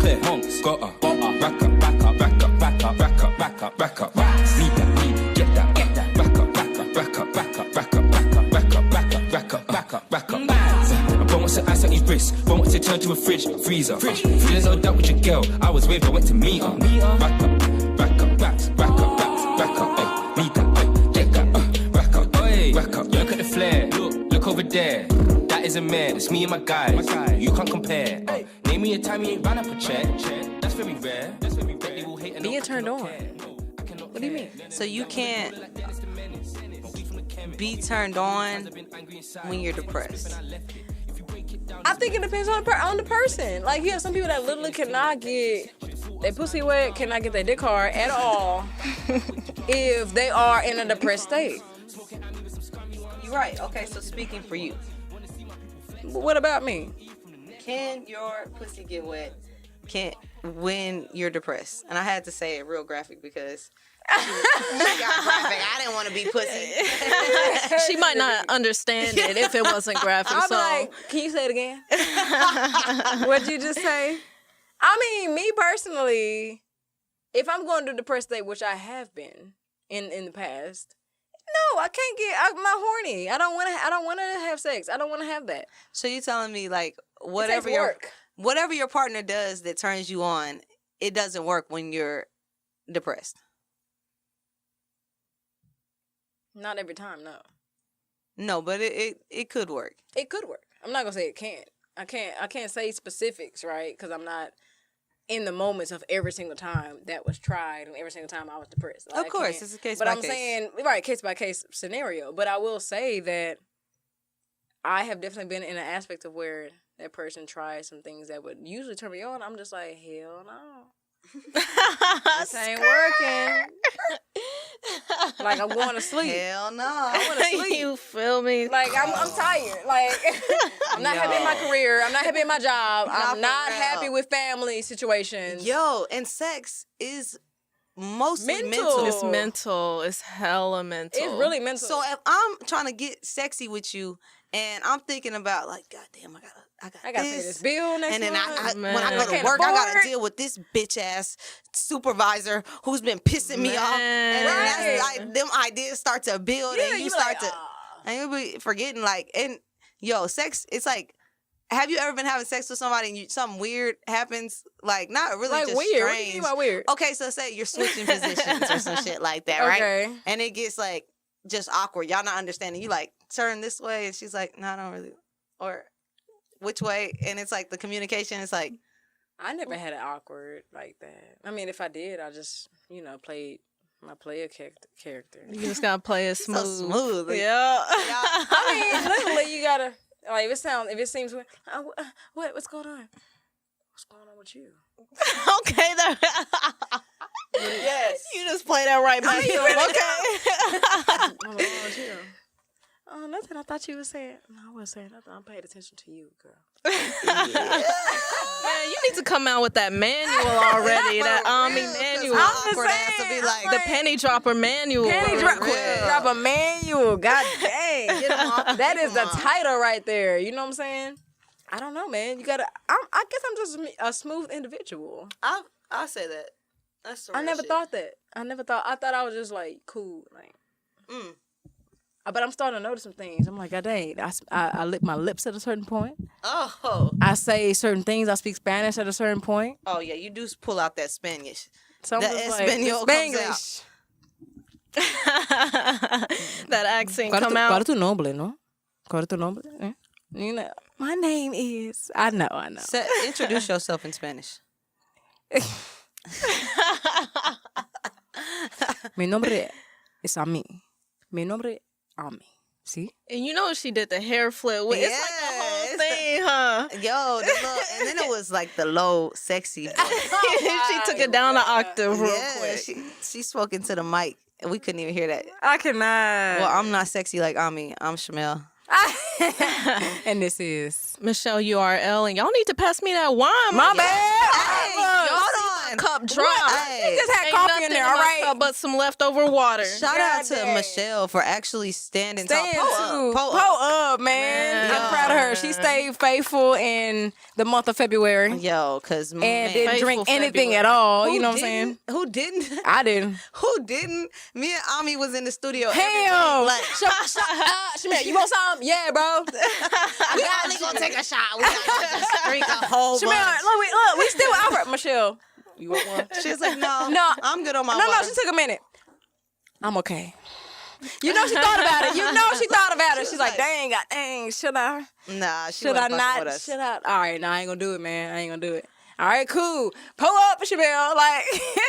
clear. Monks, gotta, rack up, back up, rack up, back up, rack up, back up, rack up. Need that, get that, back up, back up, rack up, back up, rack up, back up, rack up, back up, rack up, back up, back up. Bro wants to ice on his wrist, bro wants to turn to a freezer. There's no doubt with your girl, I was with her, went to meet her. Rack up, rack up, backs, rack up, backs, rack up, ayy. Need that, get that, rack up, rack up. Look at the flare, look over there. That is a man, it's me and my guys. You can't compare. Name me a time you ain't ran up a check. That's very rare. Being turned on. What do you mean? So you can't be turned on when you're depressed. I think it depends on the person. Like, you have some people that literally cannot get their pussy wet, cannot get their dick hard at all if they are in a depressed state. You're right. Okay, so speaking for you. But what about me? Can your pussy get wet when you're depressed? And I had to say it real graphic because she got graphic. I didn't want to be pussy. She might not understand it if it wasn't graphic. I'll so be like, can you say it again? What'd you just say? I mean, me personally, if I'm going to a depressed state, which I have been in the past, no, I can't get. I'm not horny. I don't want to have sex. I don't want to have that. So you telling me like whatever your partner does that turns you on, it doesn't work when you're depressed. Not every time, no. No, but it could work. It could work. I'm not gonna say it can't. I can't say specifics, right? Because I'm not in the moments of every single time that was tried and every single time I was depressed. Like, of course, it's a case but by I'm case. saying, right, case by case scenario. But I will say that I have definitely been in an aspect of where that person tries some things that would usually turn me on. I'm just like, hell no. This ain't working. Like, I'm going to sleep. Hell no. I want to sleep. You feel me? Like, I'm tired. Like, I'm not happy in my career. I'm not happy in my job. I'm not happy with family situations. Yo, and sex is mostly mental. It's mental. It's hella mental. It's really mental. So if I'm trying to get sexy with you and I'm thinking about like, goddamn, I got pay this bill next and then month. when I go to work, I got to deal with this bitch ass supervisor who's been pissing me off. And then that's like them ideas start to build, and you start to, and you be forgetting like, and yo, sex. It's like, have you ever been having sex with somebody and something weird happens? Like, not really, like just weird. strange. What do you mean by weird? Okay, so say you're switching positions or some shit like that, right? Okay. And it gets like just awkward. Y'all not understanding. You like turn this way, and she's like, no, I don't really, or which way? And it's like the communication is like, I never had it awkward like that. I mean, if I did, I just, played my player character. You just gotta play it smooth. so smooth. Yeah. I mean, literally, you gotta like if it seems weird. What's going on? What's going on with you? Okay, Yes. you just play that right back to him. Okay. What's going on with you? Oh, nothing. I thought you were saying. No, I wasn't saying nothing. I'm paying attention to you, girl. Man, you need to come out with that manual already. That manual. Awkward ass to be like The penny dropper manual. Drop a manual. God dang. Get 'em off, That keep is the 'em off. title right there. You know what I'm saying? I don't know, man. You gotta. I guess I'm just a smooth individual. I'll say that. That's the I real never shit. thought that. I thought I was just like cool, like. But I'm starting to notice some things. I'm like, God dang, I lick my lips at a certain point. Oh. I say certain things. I speak Spanish at a certain point. Oh yeah, you do pull out that Spanish. So I'm The just like, Espanol comes That accent come out. ¿Cuál es tu nombre, no? ¿Cuál es tu nombre? Eh? You know, my name is. I know. Introduce yourself in Spanish. Mi nombre es Ami. Mi nombre Ami. See? And you know she did the hair flip. It's like the whole thing, huh? Yo, and then it was like the low, sexy. She took it down an octave real quick. She spoke into the mic, and we couldn't even hear that. I cannot. Well, I'm not sexy like Ami. I'm Shamel. And this is Michelle URL, and y'all need to pass me that wine. my bad. Hey, hold on. Cup dry. Hey, just had Ain't coffee nothing in there, in all my right? cup but some leftover water. shout out to dang. Michelle for actually standing tall. Stand Pull too. up. Pull up, man. Man. I'm proud of her. She stayed faithful in the month of February Yo, because and man, didn't drink Faithful anything February. at all. who You know what I'm saying? didn't- Who didn't? I didn't. Who didn't? Me and Ami was in the studio. every Hell, day, like, Shamil, you want some? Yeah, bro. we only gonna take a shot. We gotta just drink a whole Shamil, bunch. look, we still out. Michelle, you want one? She was like, no, No. I'm good on my No, water. she took a minute. I'm okay. You know she thought about it. You know she thought about it. She's like, dang, should I? Nah, she Should I wasn't fucking not? with us. Should I? All right, no, I ain't gonna do it, man. I ain't gonna do it. All right, cool. Pull up, Shabelle. Like,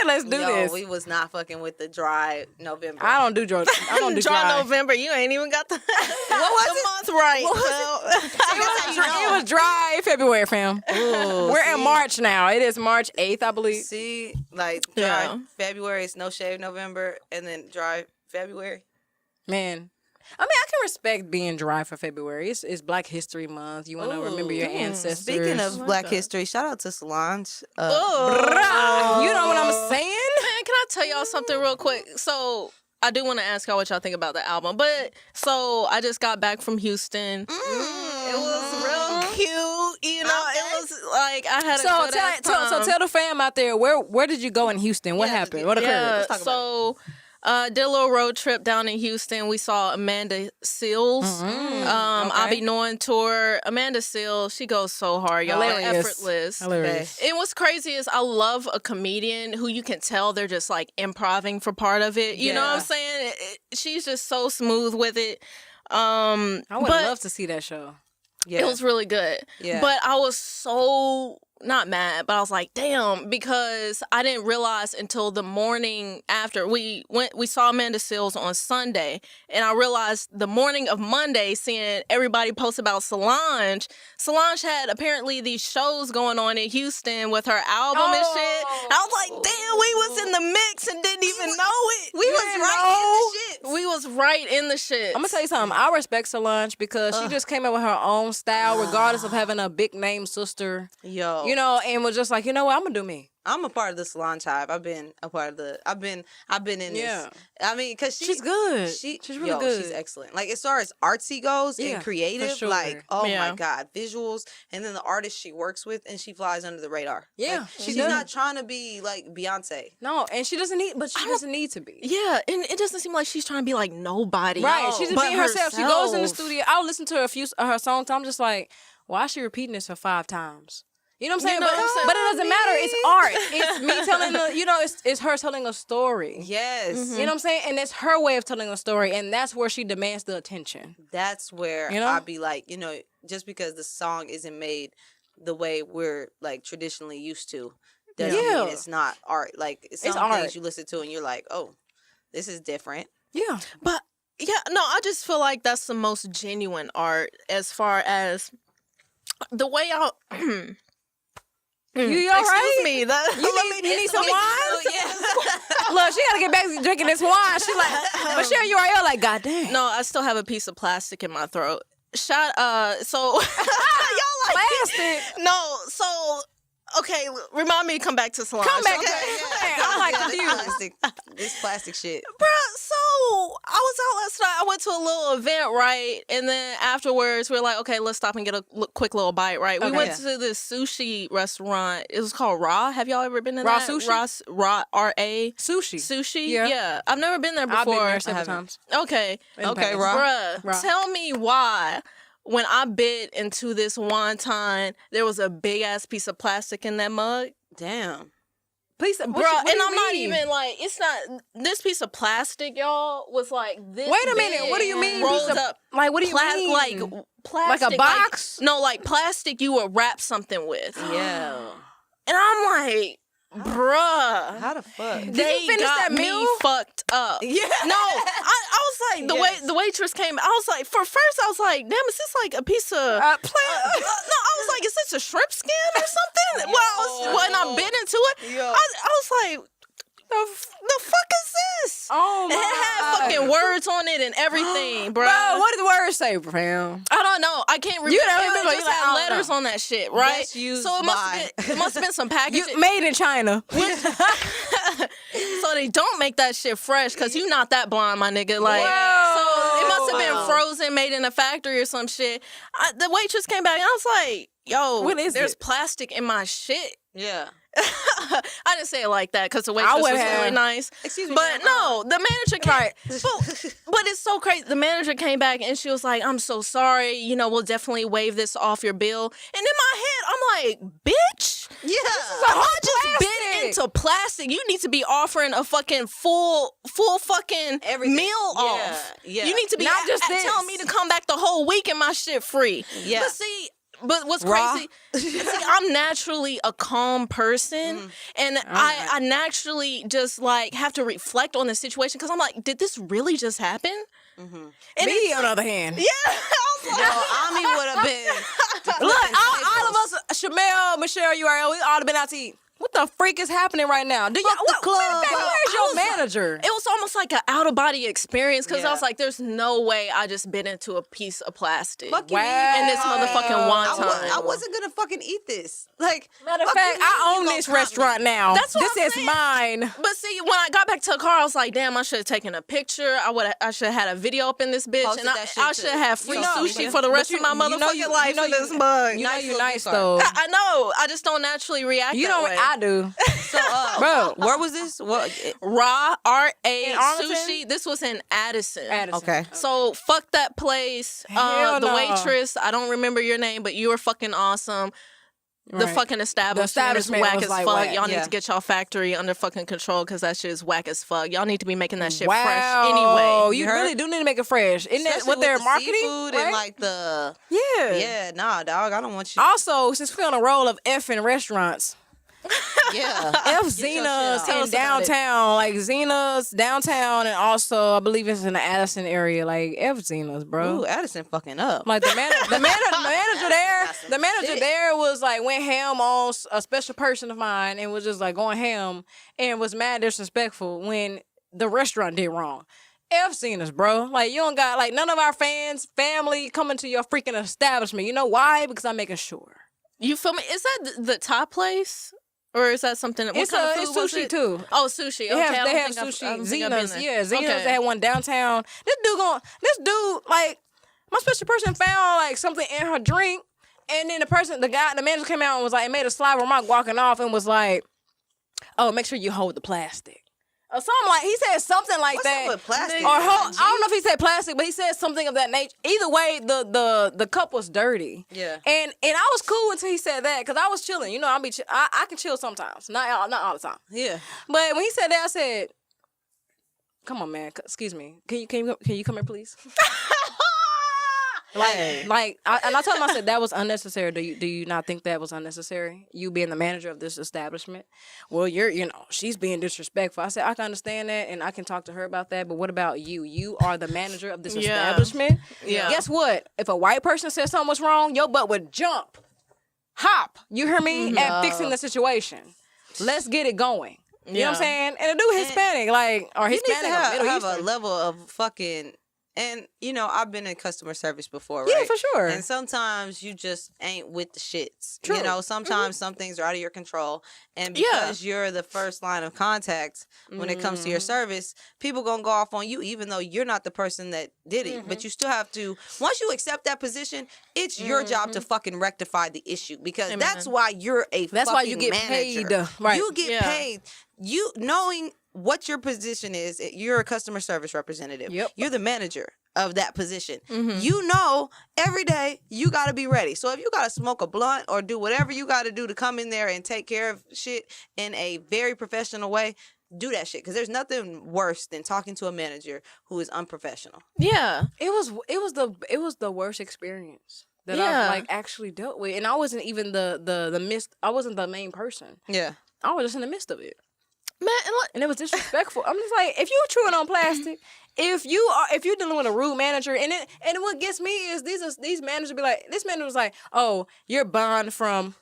let's do this. We was not fucking with the dry November. I don't do dry. I don't do dry. November. You ain't even got the, What was the it? month right. It was dry February, fam. Ooh, We're see? in March now. It is March 8th, I believe. See, like dry Yeah. February is no shave November, and then dry February. Man. I mean, I can respect being dry for February. It's Black History Month. You want to remember your ancestors. Speaking of Black History, shout out to Solange. Brah, you know what I'm saying? Man, can I tell y'all something real quick? So I do want to ask y'all what y'all think about the album. But so I just got back from Houston. It was real cute. You know, it was like I had a So good ass tell time. the fam out there, where did you go in Houston? What happened? What occurred? Yeah, Let's talk about so did a little road trip down in Houston. We saw Amanda Seales. I'll be knowing tour. Amanda Seales, she goes so hard, y'all. Effortless. Hilarious. And what's crazy is I love a comedian who you can tell they're just like improving for part of it. You know what I'm saying? She's just so smooth with it. I would love to see that show. Yeah. It was really good. Yeah. But I was so not mad, but I was like, damn, because I didn't realize until the morning after we saw Amanda Seales on Sunday, and I realized the morning of Monday, seeing everybody post about Solange. Solange had apparently these shows going on in Houston with her album and shit. I was like, damn, we was in the mix and didn't even know it. We was right in the shit. We was right in the shit. I'm gonna tell you something. I respect Solange because she just came up with her own style, regardless of having a big name sister. Yo, You know, and was just like, you know what, I'm gonna do me. I'm a part of the Solange hive. I've been a part of the. I've been in Yeah. this. I mean, because She's good. She's really good. She's excellent. Like as far as artsy goes Yeah, and for creative, sure. like oh Yeah. my god, visuals, and then the artists she works with, and she flies under the radar. Yeah, Like, she she's does. not trying to be like Beyonce. No, and she doesn't need, but she doesn't need to be. Yeah, and it doesn't seem like she's trying to be like nobody. Right, she's just but being herself. She goes in the herself. studio. I'll listen to a few of her songs. I'm just like, why is she repeating this for 5 times? You know what I'm saying? know what I'm saying? But it doesn't matter. It's art. It's me telling it's her telling a story. Yes, You know what I'm saying? And it's her way of telling a story, and that's where she demands the attention. that's where You know? I'd be like, just because the song isn't made the way we're like traditionally used to, doesn't Yeah. mean it's not art. Like some art. things you listen to and you're like, oh, this is different. Yeah. But yeah, no, I just feel like that's the most genuine art as far as the way I. You all right? Excuse me. You need some wine? Yeah. Look, she gotta get back to drinking this wine. She like, Michelle, you are like, God damn. No, I still have a piece of plastic in my throat. So y'all like Plastic. No, so okay, remind me to come back to Solange. Come back. Okay. I'm like This confused. plastic, this plastic shit. Bruh, so I was out last night. I went to a little event, right? And then afterwards, we were like, okay, let's stop and get a quick little bite, right? We Okay. went to this sushi restaurant. It was called Raw. Have y'all ever been to Raw that? Sushi? Raw, R-A. Sushi. Sushi? Yeah. I've never been there before. I've been there several times. Okay. In Okay, Paris. Raw. Bruh, Raw. tell me why when I bit into this wonton, there was a big-ass piece of plastic in that mug. Damn. Please, Bro, and I'm not even like, it's not, this piece of plastic, y'all, was like this. Wait a minute, what do you mean? Rolled piece of- up. Like, what do you mean? Like plastic. Like a box? no, like plastic you would wrap something with. Yeah. And I'm like, bruh. How the fuck? They you finish got that me meal? fucked up. Yeah. No, I was like, the waitress came, I was like, first I was like, damn, is this like a piece of plant. no, I was like, is this a shrimp skin or something? When I bit into it, Yo. I was like, The fuck is this? Oh my It had fucking words on it and everything, bro. Bro, what did the words say, fam? I don't know. I can't remember. You don't It remember, just you like, had I don't letters know. on that shit, right? Best used So it must have been some packaging. You made in China. So they don't make that shit fresh because you not that blind, my nigga. Like, Whoa. so it must have been Wow. frozen, made in a factory or some shit. The waitress came back and I was like, yo, What is there's it? plastic in my shit. Yeah. I didn't say it like that because the waitress was would have. really nice. Excuse me. But ma'am. no, the manager came. Right. But it's so crazy. The manager came back and she was like, I'm so sorry. You know, we'll definitely waive this off your bill. And in my head, I'm like, bitch. Yeah. I just bit into plastic. You need to be offering a fucking full fucking Everything. meal Yeah, off. yeah. You need to be Not just this. telling me to come back the whole week and my shit free. Yeah. But what's Raw. crazy? See, I'm naturally a calm person, and I naturally just like have to reflect on the situation because I'm like, did this really just happen? And Me, on the other hand. yeah, I was like, Yo, Ami would have been. Look, all of us, Shamel, Michelle, URL, we all have been out to eat. What the freak is happening right now? Do you, Fuck the club. Where's your manager? it was almost like an out of body experience because I Yeah. was like, there's no way I just bit into a piece of plastic. Fuck you, Wow. In this motherfucking wonton. I wasn't gonna fucking eat this. Like, Matter of fuck fact, you, I you own gonna this prompt me. restaurant now. That's what this I'm is saying. mine. But see, when I got back to the car, I was like, "Damn, I should have taken a picture. I should have had a video up in this bitch, Posted and that shit I too. should have free You know, sushi but- for the rest but of my you know motherfucking you- life you know in you- this mug." You know Nice you little nice gift card. though. I know. I just don't naturally react. You that know what way. I do. So, Bro. where was this? What? Raw R.A. In Arlington? sushi. This was in Addison. Addison. Okay. So fuck that place. Hell The no. waitress. I don't remember your name, but you were fucking awesome. The Right. fucking establishment is establishment whack was as like fuck. whack. Y'all need Yeah. to get y'all factory under fucking control because that shit is whack as fuck. Y'all need to be making that shit Wow. fresh anyway. You You heard? really do need to make it fresh. Isn't that Especially what they're with the marketing? seafood right? and like the yeah. nah, dog. I don't want you. Also, since we're on a roll of effing restaurants, Yeah. F Get your Zena's shit out. Tell in us about it. downtown, like Zena's downtown, and also I believe it's in the Addison area, like F Zena's, bro. Ooh, Addison fucking up. Like the manager there, Got some the manager shit. there was like went ham on a special person of mine and was just like going ham and was mad disrespectful when the restaurant did wrong. F Zena's, bro. Like you don't got like none of our family coming to your freaking establishment. You know why? Because I'm making sure. You feel me? Is that the top place? Or is that something? What It's kind of food it's was sushi it? too. Oh, sushi. Okay, They I have, don't they have think I've- I sushi. don't think I've been Zena's, there. yeah, Zena's. Okay. They had one downtown. This dude, like, my special person found like something in her drink, and then the manager came out and was like, it made a sly remark walking off and was like, "Oh, make sure you hold the plastic." Or something like he said something like What's that. up with plastic? Or I don't know if he said plastic, but he said something of that nature. Either way, the cup was dirty. Yeah. And I was cool until he said that because I was chilling. You know, I can chill sometimes, not all the time. Yeah. But when he said that, I said, "Come on, man. Excuse me. Can you come here, please?" Like, I told him, I said that was unnecessary. Do you not think that was unnecessary? You being the manager of this establishment? Well, she's being disrespectful. I said I can understand that, and I can talk to her about that. But what about you? You are the manager of this Yeah. establishment. Yeah. Guess what? If a white person said something was wrong, your butt would jump, hop. You hear me? At fixing the situation. Let's get it going. You know what I'm Yeah. saying? And the dude Hispanic, like, or You need Hispanic, to or Middle have a Eastern. level of fucking. And I've been in customer service before, right? Yeah, for sure. And sometimes you just ain't with the shits. True. Sometimes some things are out of your control, and Yeah. because you're the first line of contact when it comes to your service, people gonna go off on you, even though you're not the person that did it. But you still have to. Once you accept that position, it's your job to fucking rectify the issue because Amen. that's why you're a. That's why you fucking get manager. paid, right. You get Yeah. paid. You knowing what your position is, you're a customer service representative. Yep. You're the manager of that position. Mm-hmm. You know every day you got to be ready. So if you got to smoke a blunt or do whatever you got to do to come in there and take care of shit in a very professional way, do that shit. Because there's nothing worse than talking to a manager who is unprofessional. Yeah. It was the worst experience that Yeah. I've like actually dealt with, and I wasn't even the midst. I wasn't the main person. Yeah. I was just in the midst of it, Man, and like, and it was disrespectful. I'm just like, if you're chewing on plastic, if you're dealing with a rude manager, and what gets me is these managers be like, this manager was like, oh, you're banned from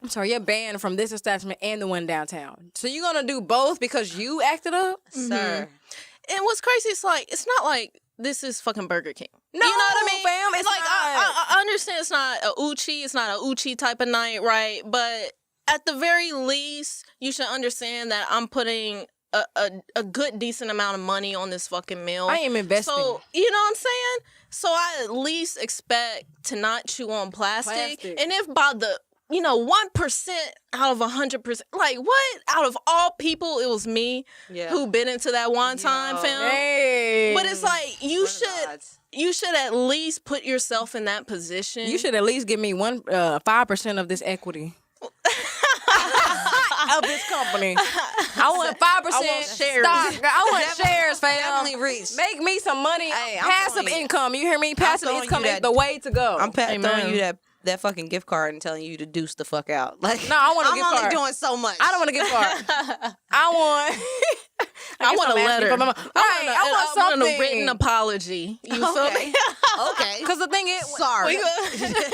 I'm sorry, you're banned from this establishment and the one downtown. So you're gonna do both because you acted up, Sir. And what's crazy is like it's not like this is fucking Burger King. No, you know what I mean? fam, it's like not. I understand it's not a Uchi, it's not a Uchi type of night, right? But at the very least, you should understand that I'm putting a good decent amount of money on this fucking meal. I am investing. So you know what I'm saying? So I at least expect to not chew on plastic. And if by the 1% out of 100%, like what? Out of all people, it was me who been into that one time, fam. Hey. But it's like you should at least put yourself in that position. You should at least give me 5% of this equity. Of this company. I want 5% shares. stock. I want shares, fam. Definitely reach. Make me some money. Hey, I'm passive telling you. income. You hear me? Passive throwing income you is that- the way to go. I'm Amen. throwing you that fucking gift card and telling you to deuce the fuck out. Like, No, I want a I'm gift only card. doing so much. I don't want a gift card. I want. I want a letter. I want I something. want a written apology. You feel Okay. me? Okay. Because the thing is, Sorry.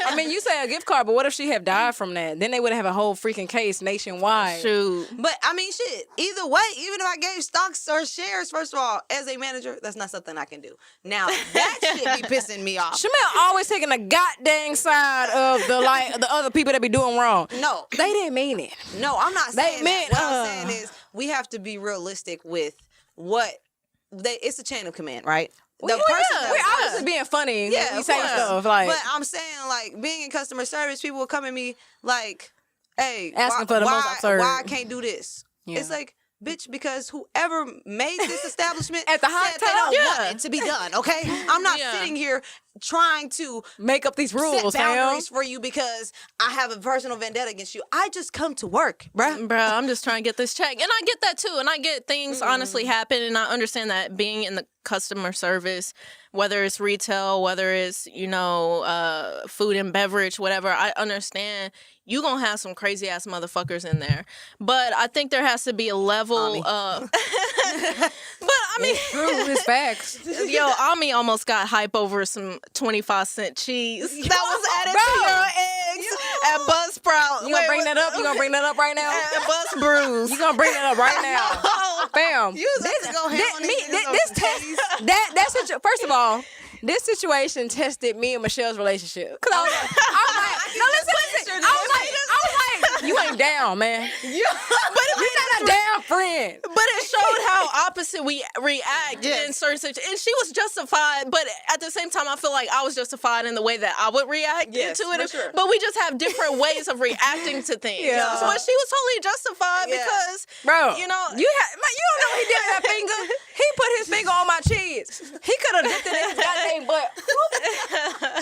I mean, you say a gift card, but what if she have died from that? Then they would have a whole freaking case nationwide. Shoot. But I mean, shit. Either way, even if I gave stocks or shares, first of all, as a manager, that's not something I can do. Now that shit be pissing me off. Shamel always taking the goddamn side of the other people that be doing wrong. No, They didn't mean it. no, I'm not saying meant, that. What I'm saying is we have to be realistic with what it's a chain of command, right? We're obviously being funny. Yeah, we of saying course. stuff like. But I'm saying, like, being in customer service, people will come at me like, "Hey, Asking for the most absurd. why I can't do this?" Yeah. It's like, bitch, because whoever made this establishment At the hot said they don't tub? want it to be done. Okay, I'm not sitting here trying to Make up these rules, set fam. boundaries for you because I have a personal vendetta against you. I just come to work, bruh. Bruh, I'm just trying to get this check. And I get that too. And I get things honestly happen. And I understand that being in the customer service, whether it's retail, whether it's, food and beverage, whatever, I understand you going to have some crazy ass motherfuckers in there. But I think there has to be a level of. But I mean. True, it's facts. Yo, Ami almost got hype over some 25-cent cheese that was added Bro. to your eggs at Buzzsprout. You gonna bring that up? You gonna bring that up right now? At Buzz Brews. You gonna bring that up right now, fam? You was about to go ham on This test first of all, this situation tested me and Michelle's relationship. Cause I was like, no, listen. I was like, you ain't down, man. You're not a damn friend. But it showed how opposite we react in certain situations. And she was justified, but at the same time, I feel like I was justified in the way that I would react to it. for sure. But we just have different ways of reacting to things. Yeah. So she was totally justified because, Bro, you know. you don't know what he did with that finger. He put his finger on my cheese. He could have dipped it in his goddamn butt.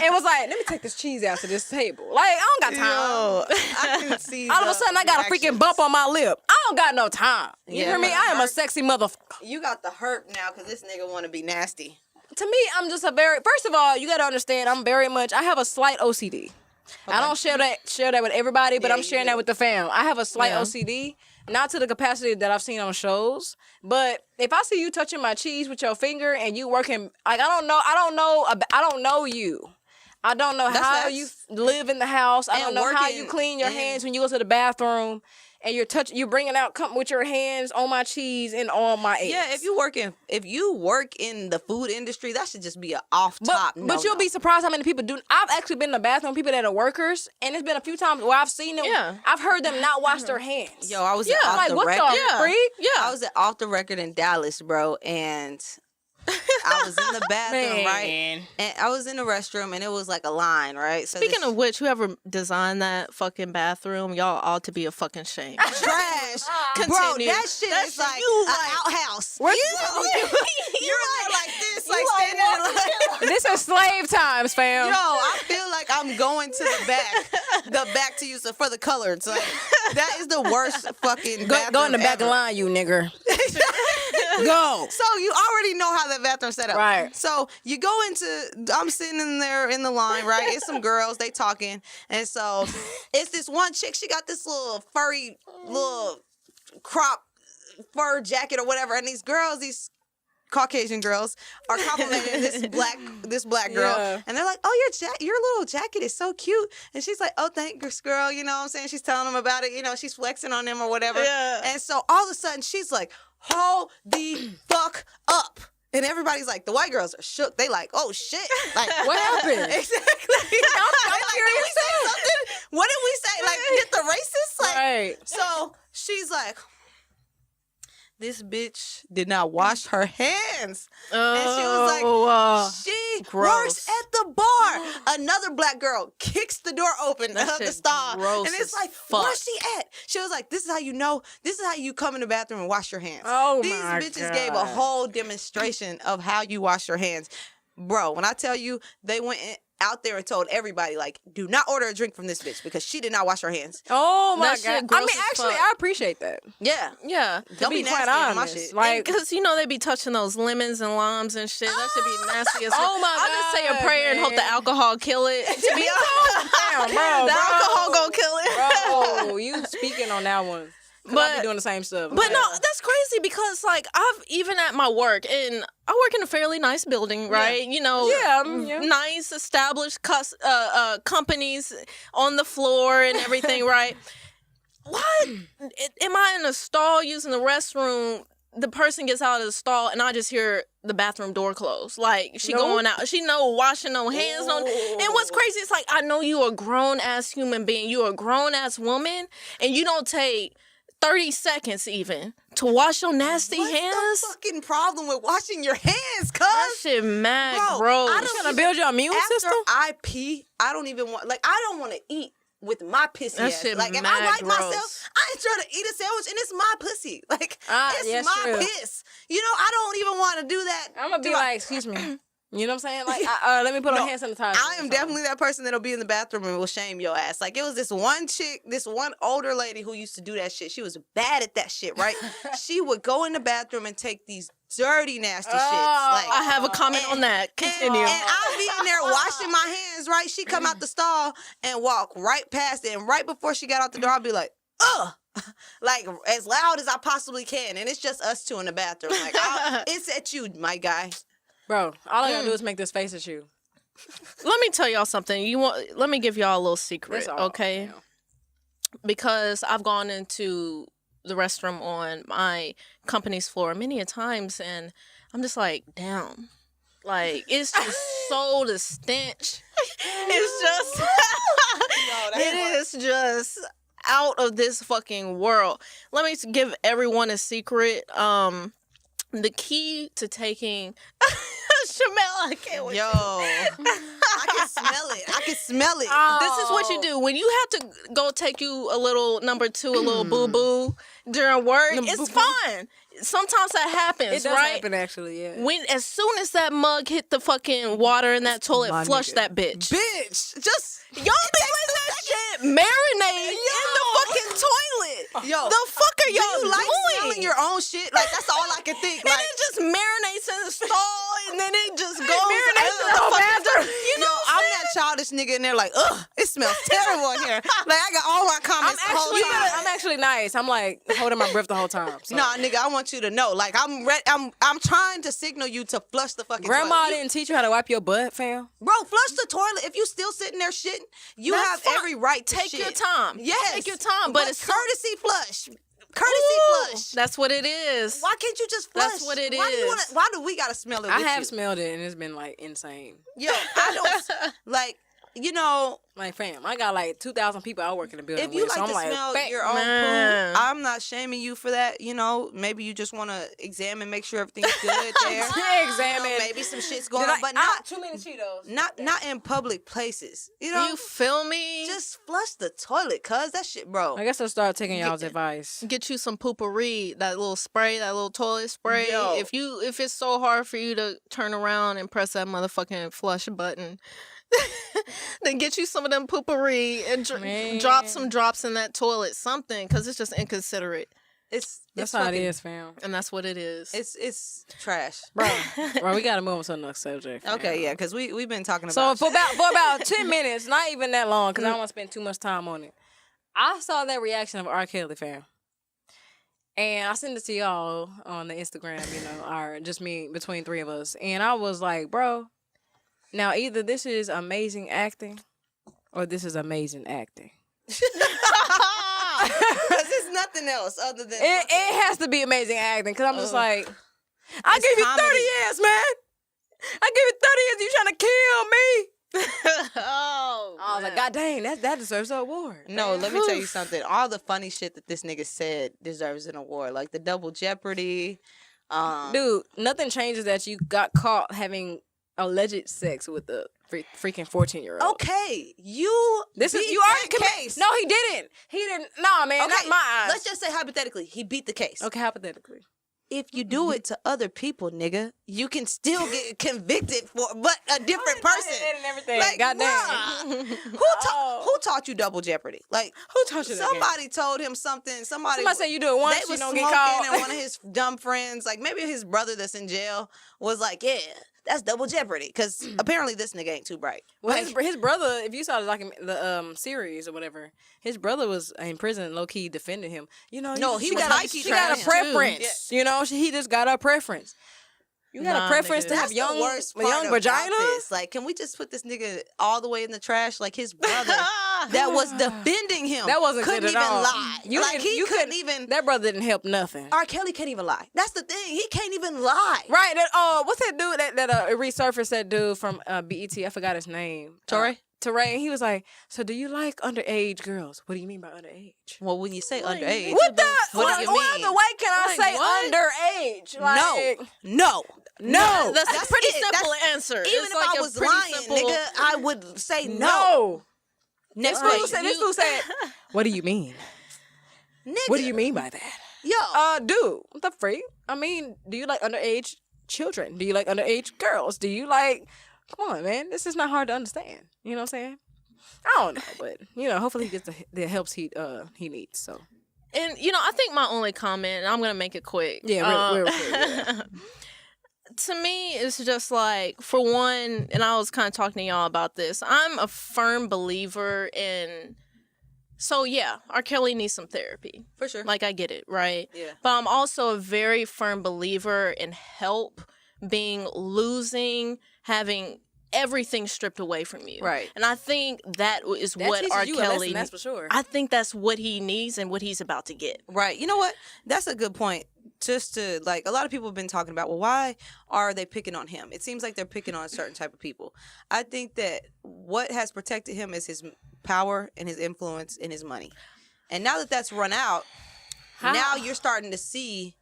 And was like, let me take this cheese out to this table. Like, I don't got time. I can see. All of a sudden, I got a freaking bump on my lip. I don't got no time. You hear me? I am a sexy motherfucker. You got the hurt now because this nigga want to be nasty. To me, I'm just first of all, you got to understand, I have a slight OCD. I don't share that with everybody, but I'm sharing that with the fam. I have a slight OCD, not to the capacity that I've seen on shows, but if I see you touching my cheese with your finger and you working, like, I don't know you. I don't know how you live in the house. I don't know how you clean your hands when you go to the bathroom. And you're bringing out with your hands on my cheese and on my eggs. Yeah, if you work in the food industry, that should just be an off top. But you'll be surprised how many people do. I've actually been in the bathroom, people that are workers, and it's been a few times where I've seen them. Yeah. I've heard them not wash their hands. Yo, I was I'm like, what the freak? I was off the record in Dallas, bro, and I was in the bathroom, right? And I was in the restroom, and it was like a line, right? So Speaking of which, whoever designed that fucking bathroom, y'all ought to be a fucking shame. trash, bro. Continue. That shit is like you an outhouse. You're like this, like standing like. This is slave times, fam. Yo, I feel like I'm going to the back to use it for the coloreds. Like that is the worst fucking. Go in the back of ever. line, you nigger. Go. So you already know how that bathroom set up. Right. So you go I'm sitting in there in the line, right? It's some girls, they talking. And so it's this one chick, she got this little furry, little crop fur jacket or whatever. And these girls, these Caucasian girls are complimenting this black girl, and they're like, "Oh, your little jacket is so cute," and she's like, "Oh, thanks, girl." You know what I'm saying? She's telling them about it. You know, she's flexing on them or whatever. Yeah. And so all of a sudden, she's like, "Hold the fuck up." And everybody's like, the white girls are shook. They like, oh shit. Like, What happened? Exactly. I'm curious too. What did we say? Like, get the racist? Like, Right. so she's like, this bitch did not wash her hands. And she was like, she gross. works at the bar. Another black girl kicks the door open That of the shit stall. gross And it's as like, fuck. where's she at? She was like, this is how you know. This is how you come in the bathroom and wash your hands. Oh, These my bitches God. gave a whole demonstration of how you wash your hands. Bro, when I tell you, they went out there and told everybody, like, do not order a drink from this bitch because she did not wash her hands. Oh my That shit God. I gross mean, as actually, fuck. I appreciate that. Yeah. Yeah. Don't be be quite nasty on my honest. shit. Like, Because you know they be touching those lemons and limes and shit. That should be nasty as Oh my I'll just say a God, prayer and hope the man. alcohol kill it. To be honest, Damn, bro, the bro. alcohol gonna kill it. Bro, you speaking on that one. But I But- be doing the same stuff. But no, that's crazy because like I've even at my work and I work in a fairly nice building, right? You know, Yeah. nice established companies on the floor and everything, right? What? Am I in a stall using the restroom? The person gets out of the stall and I just hear the bathroom door close. Like she No. going out. She no washing no hands. No. And what's crazy is like I know you a grown ass human being. You a grown ass woman and you don't take 30 seconds even to wash your nasty What's hands. the fucking problem with washing your hands, That cuz? shit mad Bro, gross. I don't Trying to build your immune After system? I pee, I don't even want, like, I don't want to eat with my pussy That ass. shit Like, if mad I wipe gross. myself, I ain't trying to eat a sandwich and it's my pussy. Like, it's yeah, my true. piss. You know, I don't even want to do that. I'm gonna be Do I- like, excuse me. You know what I'm saying? Like, let me put on hand sanitizer. I am definitely that person that'll be in the bathroom and will shame your ass. Like, it was this one chick, this one older lady who used to do that shit. She was bad at that shit, right? She would go in the bathroom and take these dirty, nasty shits. Like, I have a comment on that. Continue. And I'll be in there washing my hands, right? She come out the stall and walk right past it. And right before she got out the door, I'll be like, ugh. Like, as loud as I possibly can. And it's just us two in the bathroom. Like, it's at you, my guy. Bro, all I gotta do is make this face at you. Let me tell y'all something. Let me give y'all a little secret, That's all, okay? you know. Because I've gone into the restroom on my company's floor many a times, and I'm just like, damn. Like, it's just so the stench. It's just, it is just out of this fucking world. Let me give everyone a secret. The key to taking Shamel, I can't wait. Yo, I can smell it. I can smell it. This is what you do when you have to go take you a little number 2, a little boo boo during work. It's fine. Sometimes that happens, It does right? happen, actually, yeah. As soon as that mug hit the fucking water in that toilet, my flush nigga. that bitch. Bitch, just Y'all be letting that shit marinate in the fucking toilet. yo. The fuck are Do y'all you like doing? smelling your own shit? Like, that's all I can think. And Like, it just marinates in the stall, and then it just goes marinates out in the the fucking bathroom. You know, I'm that childish nigga in there like, ugh, it smells terrible in here. Like, I got all my comments the whole time. I'm actually nice. I'm like holding my breath the whole time. So. Nah, nigga, I want you to know. Like, I'm trying to signal you to flush the fucking Grandma toilet. didn't teach you how to wipe your butt, fam. Bro, flush the toilet. If you still sitting there shitting, you That's have fine. every right to Take shit. your time. Yes. Take your time. But it's courtesy flush. Courtesy Ooh, flush. That's what it is. Why can't you just flush? That's what it Why do you is. wanna, why do we gotta smell it I with have you? smelled it and it's been like insane. Yo, I don't like, you know, Like, fam, I got like 2,000 people I work in the building if you with, like so I'm to like, smell fam, your own Man. poo, I'm not shaming you for that. You know, maybe you just want to examine, make sure everything's good there. examine. You know, maybe some shit's going Did on, I- but not too many Cheetos. not in public places. You know, You feel me? just flush the toilet, cuz that shit, bro. I guess I'll start taking y'all's advice. Get you some poopery, that little spray, that little toilet spray. Yo. If it's so hard for you to turn around and press that motherfucking flush button, then get you some of them poopery and Man. drop some drops in that toilet, something, because it's just inconsiderate, That's how it is, fam. and that's what it is. It's trash. Bro, we gotta move on to the next subject. fam. Okay, yeah, because we've been talking So about. for about 10 minutes, not even that long, because I don't want to spend too much time on it. I saw that reaction of R. Kelly, fam. And I sent it to y'all on the Instagram, just me between three of us. And I was like, bro, now either this is amazing acting or this is amazing acting. Because it's nothing else other than It has to be amazing acting because I'm just like, I give you 30 comedy. years, man. I give you 30 years. You trying to kill me? Oh, I was like, God dang, that deserves an award. No, let me tell you something. All the funny shit that this nigga said deserves an award. Like the double jeopardy. Dude, nothing changes that you got caught having alleged sex with a freaking 14-year-old. Okay, you This is beat you already that committed. case. No, he didn't. He didn't. Nah, man, Okay, not my eyes. let's just say hypothetically, he beat the case. Okay, hypothetically. If you do it to other people, nigga, you can still get convicted for, but a different person. And everything. Like, God damn. bruh, who taught you double jeopardy? Like, Who taught you that? somebody told him something. Somebody Somebody said you do it once, they you was don't smoking, get caught. and one of his dumb friends, like maybe his brother that's in jail, was like, "Yeah, that's double jeopardy," because apparently this nigga ain't too bright. Well, Like, his brother, if you saw the series or whatever, his brother was in prison, low key defending him. No, he she was got high-key she got a trying him, too. preference. He just got a preference. You got Nah, a preference nigga. to have that's young, the worst a part young about vagina. this. Like, can we just put this nigga all the way in the trash? Like his brother that was defending him. That wasn't couldn't good even at all. lie. He couldn't even. That brother didn't help nothing. R. Kelly can't even lie. That's the thing. He can't even lie. Right? That what's that dude that resurfaced? That dude from BET. I forgot his name. Torre? Torre. And he was like, "So do you like underage girls? What do you mean by underage? Well, when you say Like, underage, What the? What do you What mean? other way can I Like, say what? underage? Like, no. That's a That's pretty it. simple That's- answer. Even It's if like I a was pretty lying, simple- nigga, I would say no. No. Next This fool question. said, this fool said, what do you mean? Nigga. What do you mean by that? Yo. Dude, what the freak? I mean, do you like underage children? Do you like underage girls? Do you like, come on, man. This is not hard to understand. You know what I'm saying? I don't know, but, hopefully he gets the help he needs, so. And I think my only comment, and I'm gonna make it quick. Yeah, real quick, yeah. To me, it's just like, for one, and I was kind of talking to y'all about this. I'm a firm believer in. So yeah, R. Kelly needs some therapy. For sure. Like, I get it, right? Yeah. But I'm also a very firm believer in help being losing, having everything stripped away from you. Right. And I think that is That what teaches R. you a lesson, Kelly. that's for sure. I think that's what he needs and what he's about to get. Right. You know what? That's a good point. Just to, like, a lot of people have been talking about, well, why are they picking on him? It seems like they're picking on a certain type of people. I think that what has protected him is his power and his influence and his money. And now that that's run out, now you're starting to see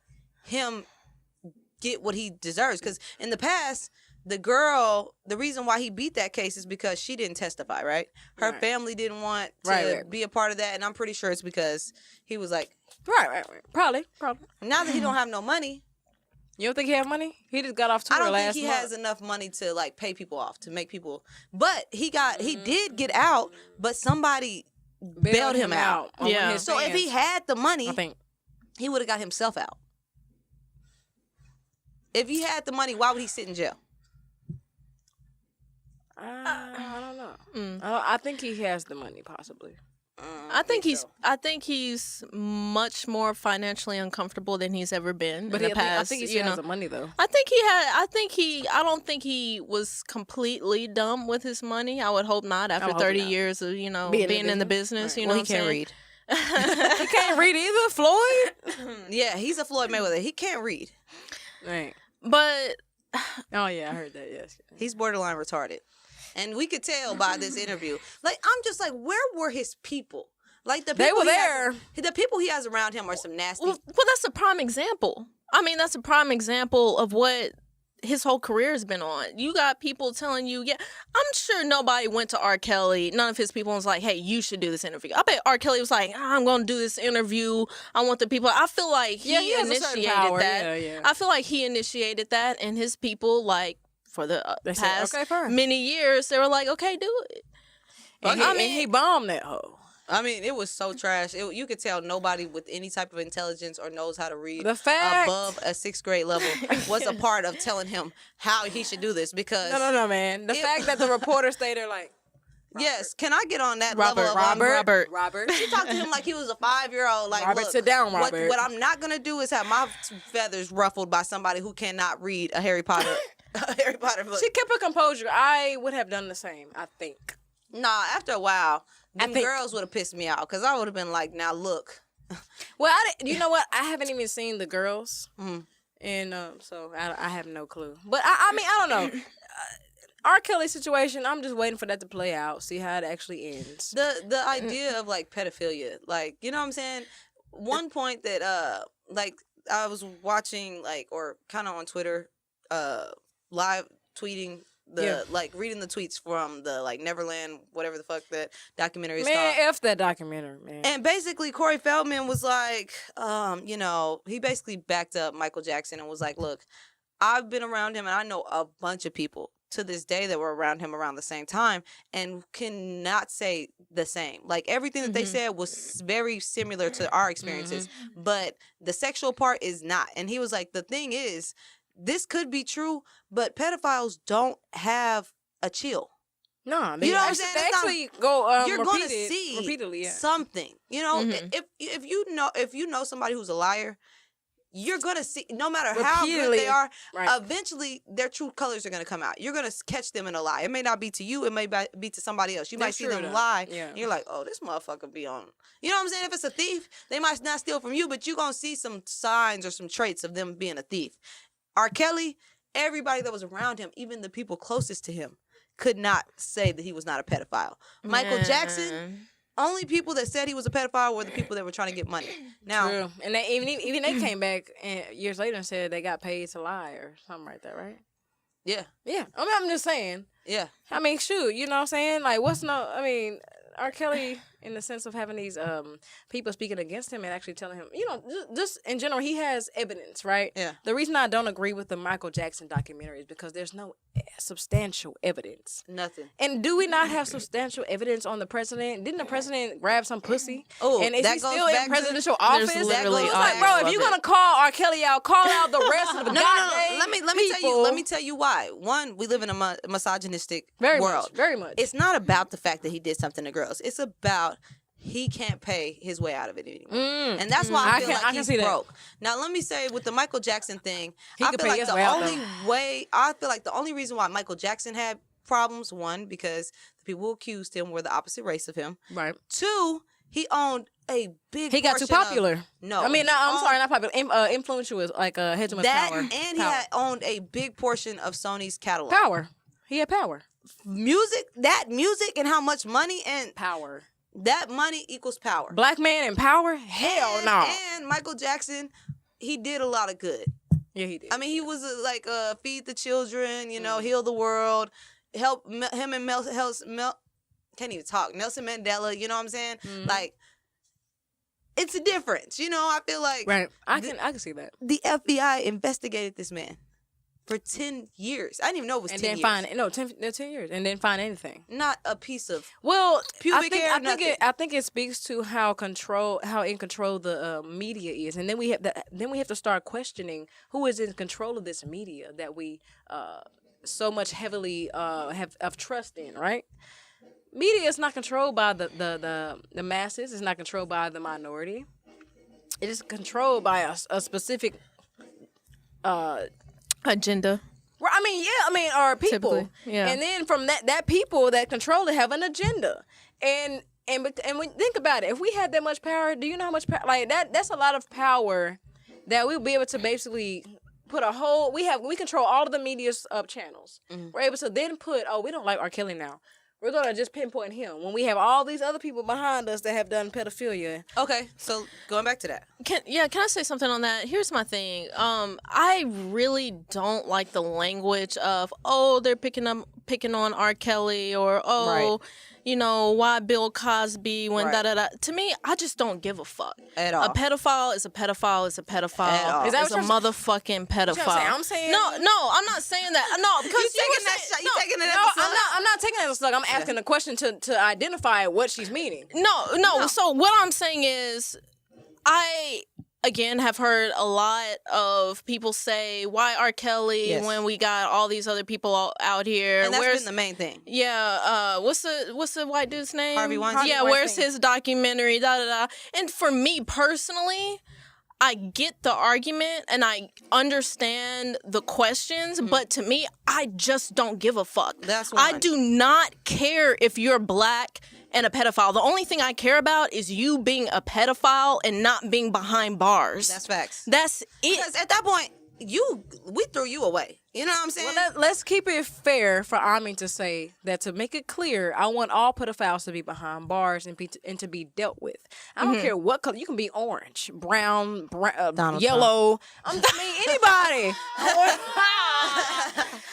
him get what he deserves. Because in the past, the reason why he beat that case is because she didn't testify, right? Her Right. family didn't want to Right. be a part of that. And I'm pretty sure it's because he was like, Right. Probably. now that he don't have no money, You don't think he have money? He just got off tour I don't last think he month. has enough money to like pay people off to make people. But he did get out, but somebody bailed him out. on Yeah. his So if fans, he had the money, I think. he would have got himself out. If he had the money, why would he sit in jail? I don't know. I think he has the money, possibly. I think he's much more financially uncomfortable than he's ever been But in the past. I think he still has the money, though. I don't think he was completely dumb with his money. I would hope not after would hope 30 not. years of, Being in the business, Right. you Well, know he what can't I'm saying? read. He can't read either, Floyd. Yeah, he's a Floyd Mayweather. He can't read. Right. But Oh, yeah, I heard that, yes. He's borderline retarded. And we could tell by this interview. Like, I'm just like, where were his people? Like, the people They were he has- there. the people he has around him are some nasty. well, that's a prime example. I mean, that's a prime example of what his whole career has been on. You got people telling you, yeah, I'm sure nobody went to R. Kelly. None of his people was like, hey, you should do this interview. I bet R. Kelly was like, I'm going to do this interview. I want the people. I feel like he has a certain initiated power. that. Yeah. I feel like he initiated that, and his people, like, for the They said, past "Okay, fine." many years, they were like, okay, do it. And he bombed that hoe. I mean, it was so trash. You could tell nobody with any type of intelligence or knows how to read The fact- above a 6th grade level was a part of telling him how he should do this because No, man. The fact that the reporter stayed there like, Yes, can I get on that Robert, level of Robert. She talked to him like he was a 5-year-old. Like, Robert, look, sit down, Robert. What I'm not gonna do is have my feathers ruffled by somebody who cannot read a Harry Potter book. She kept her composure. I would have done the same, I think. Nah, after a while, I them think- girls would have pissed me out because I would have been like, now look. Well, you know what? I haven't even seen the girls, and so I have no clue. But I mean, I don't know. R. Kelly situation, I'm just waiting for that to play out, see how it actually ends. The idea of like pedophilia, like, you know what I'm saying? One point that like I was watching, like, or kind of on Twitter, live tweeting like reading the tweets from the like Neverland, whatever the fuck that documentary is Man, called. F that documentary, man. And basically Corey Feldman was like, you know, he basically backed up Michael Jackson and was like, look, I've been around him and I know a bunch of people to this day that were around him around the same time and cannot say the same. Like, everything that they said was very similar to our experiences, but the sexual part is not. And he was like, the thing is, this could be true, but pedophiles don't have a chill. No, they You know what I'm actually, saying? they It's not- actually go You're going to see repeatedly. Yeah. something. You know, if you know somebody who's a liar, you're going to see, no matter how good Repeatedly. they are, Right. eventually their true colors are going to come out. You're going to catch them in a lie. It may not be to you. It may be to somebody else. You might That's see true, them though. lie. Yeah. And you're like, oh, this motherfucker be on. You know what I'm saying? If it's a thief, they might not steal from you, but you're going to see some signs or some traits of them being a thief. R. Kelly, everybody that was around him, even the people closest to him, could not say that he was not a pedophile. Michael Jackson, only people that said he was a pedophile were the people that were trying to get money. Now, True. And they even they came back and years later and said they got paid to lie or something like that, right? yeah, Yeah. I mean, I'm just saying. yeah. I mean, shoot, you know what I'm saying? Like, I mean, R. Kelly, in the sense of having these people speaking against him and actually telling him, you know, just in general, he has evidence, right? Yeah. The reason I don't agree with the Michael Jackson documentary is because there's no substantial evidence. Nothing. And do we not have substantial evidence on the president? Didn't the president grab some pussy? Oh, and is that he goes still back in to- presidential office? There's That literally goes It's like, back- bro, audio if of you're it. gonna call R. Kelly out, call out the rest of the No. goddamn Let me people. let me tell you why. One, we live in a misogynistic Very world. much, very much. It's not about the fact that he did something to girls. It's about he can't pay his way out of it anymore. And that's why I feel I like can he's see that. broke. Now, let me say with the Michael Jackson thing, He I could feel pay like his the way out, only way, I feel like the only reason why Michael Jackson had problems, one, because the people who accused him were the opposite race of him. Right. Two, he owned a big He got too portion of- popular. No. I mean, he no, I'm owned sorry, not popular. Influential is like had too much that, power. and he Power. had owned a big portion of Sony's catalog. Power. He had power. Music and how much money, and Power. that money equals power. Black man in power? Hell and, no. And Michael Jackson, he did a lot of good. Yeah, he did. I mean, he was like feed the children, you know, heal the world, help him and can't even talk. Nelson Mandela, you know what I'm saying? Like, it's a difference, you know. I feel like right. I can see that. the FBI investigated this man for 10 years. I didn't even know it was And 10 then years. find 10 years and then find anything. Not a piece of Well, pubic hair, I think it speaks to how in control the media is, and then we have to start questioning who is in control of this media that we so much heavily have trust in, right? Media is not controlled by the masses. It's not controlled by the minority. It is controlled by a specific. agenda. Well, I mean, or people, Typically, yeah. and then from that people that control it have an agenda, and when think about it, if we had that much power, do you know how much power? Like that's a lot of power that we'll be able to basically put we control all of the media's channels. We're able to then we don't like R. Kelly now. We're gonna just pinpoint him when we have all these other people behind us that have done pedophilia. Okay, so going back to that. Can I say something on that? Here's my thing. I really don't like the language of they're picking on R. Kelly or Right. you know, why Bill Cosby when Right. da da da. To me, I just don't give a fuck. At all. A pedophile is a pedophile is a pedophile. At all. Is that Is a what you're- motherfucking pedophile. I'm saying? No, I'm not saying that. No, because You taking that shot? You taking it as No, a slug? I'm not taking it as a slug. I'm asking a question to identify what she's meaning. No. So what I'm saying is, again, have heard a lot of people say, "Why R. Kelly when we got all these other people out here?" And that's been the main thing. Yeah, what's the white dude's name? Harvey Weinstein. Yeah, where's his documentary? Da da da. And for me personally, I get the argument and I understand the questions, but to me, I just don't give a fuck. That's I one. do not care if you're black and a pedophile. The only thing I care about is you being a pedophile and not being behind bars. That's facts. That's it. Because at that point, we threw you away. You know what I'm saying? Well, let's keep it fair for Ami to say that, to make it clear, I want all pedophiles to be behind bars and to be dealt with. I don't care what color. You can be orange, brown, yellow. I mean, anybody.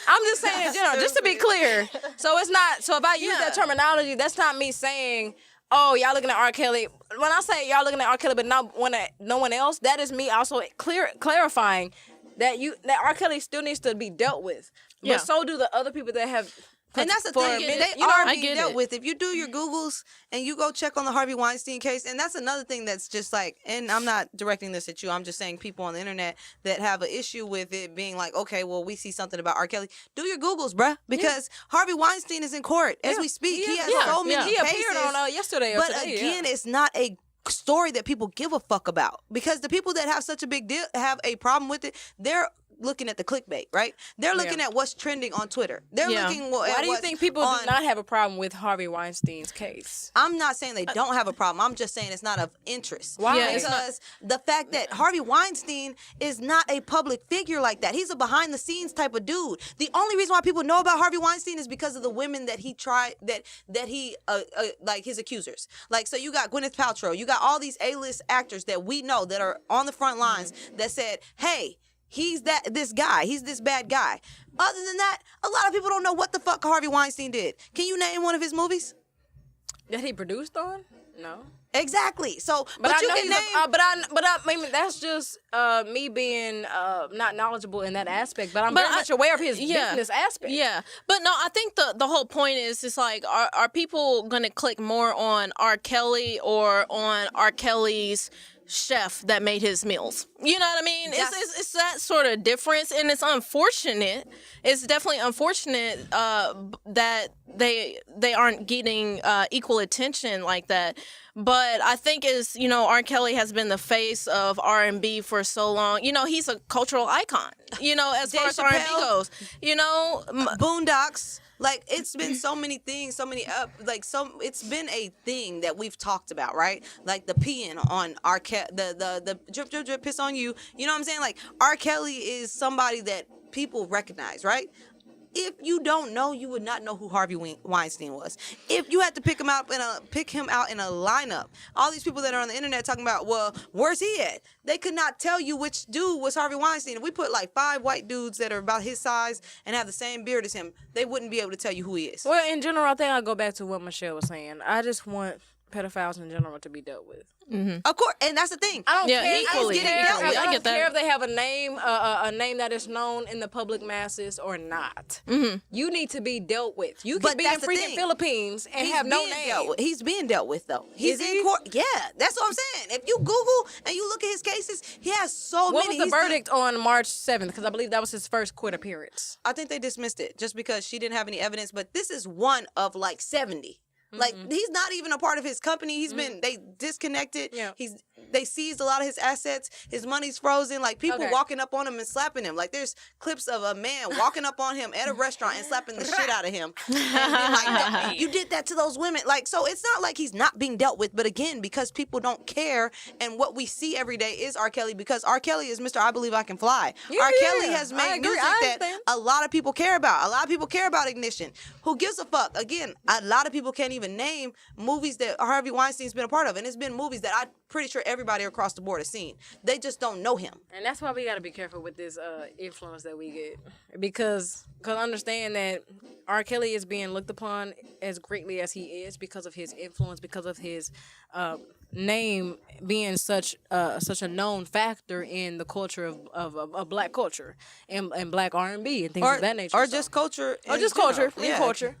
I'm just saying in general, just to be clear. So it's not. So if I use that terminology, that's not me saying, "Oh, y'all looking at R. Kelly." When I say y'all looking at R. Kelly, but not no one else, that is me also clarifying that R. Kelly still needs to be dealt with. But so do the other people that have. And that's the thing, they are being dealt with. If you do your Googles and you go check on the Harvey Weinstein case, and that's another thing that's just like, and I'm not directing this at you, I'm just saying people on the internet that have an issue with it being like, okay, well, we see something about R. Kelly. Do your Googles, bruh, because Harvey Weinstein is in court as we speak. He has so many cases. He appeared on yesterday or but today, again, it's not a story that people give a fuck about, because the people that have such a big deal, have a problem with it, they're looking at the clickbait, right? They're looking at what's trending on Twitter. They're looking at Why do you think people do not have a problem with Harvey Weinstein's case? I'm not saying they don't have a problem. I'm just saying it's not of interest. Why? Yeah, Because the fact that Harvey Weinstein is not a public figure like that. He's a behind the scenes type of dude. The only reason why people know about Harvey Weinstein is because of the women that he tried, that he like his accusers. Like, so you got Gwyneth Paltrow, you got all these A-list actors that we know that are on the front lines that said, hey, he's this guy. He's this bad guy. Other than that, a lot of people don't know what the fuck Harvey Weinstein did. Can you name one of his movies that he produced on? No. Exactly. So, but you can name. But I mean, that's just me being not knowledgeable in that aspect. But I'm very much aware of his business aspect. Yeah, but no, I think the whole point is, it's like, are people gonna click more on R. Kelly or on R. Kelly's chef that made his meals? You know what I mean? It's that sort of difference, and it's unfortunate. It's definitely unfortunate that they aren't getting equal attention like that. But I think R. Kelly has been the face of R&B for so long. You know, he's a cultural icon. You know, as far as R&B goes. You know, Boondocks. Like, it's been so many things, it's been a thing that we've talked about, right? Like the peeing on R. Kelly, the drip, drip, drip, piss on you. You know what I'm saying? Like, R. Kelly is somebody that people recognize, right? If you don't know, you would not know who Harvey Weinstein was. If you had to pick him out in a lineup, all these people that are on the internet talking about, well, where's he at? They could not tell you which dude was Harvey Weinstein. If we put like 5 white dudes that are about his size and have the same beard as him, they wouldn't be able to tell you who he is. Well, in general, I think I'll go back to what Michelle was saying. I just want pedophiles in general to be dealt with. Mm-hmm. Of course, and that's the thing. I don't care. Equally. I don't care if they have a name that is known in the public masses or not. Mm-hmm. You need to be dealt with. You can be in freaking Philippines and have no name. He's being dealt with, though. He's in court. Yeah, that's what I'm saying. If you Google and you look at his cases, he has so many. What was the verdict on March 7th? Because I believe that was his first court appearance. I think they dismissed it just because she didn't have any evidence. But this is one of like 70. Like, he's not even a part of his company. He's they disconnected. Yeah. They seized a lot of his assets. His money's frozen. Like, people walking up on him and slapping him. Like, there's clips of a man walking up on him at a restaurant and slapping the shit out of him. And being like, you did that to those women. Like, so it's not like he's not being dealt with. But again, because people don't care, and what we see every day is R. Kelly, because R. Kelly is Mr. I Believe I Can Fly. R. Kelly has made music that a lot of people care about. A lot of people care about Ignition. Who gives a fuck? Again, a lot of people can't even name movies that Harvey Weinstein's been a part of, and it's been movies that I'm pretty sure everybody across the board has seen. They just don't know him, and that's why we got to be careful with this influence that we get, because understand that R. Kelly is being looked upon as greatly as he is because of his influence, because of his name being such a known factor in the culture of black culture and black R&B and things of that nature, or just culture, culture.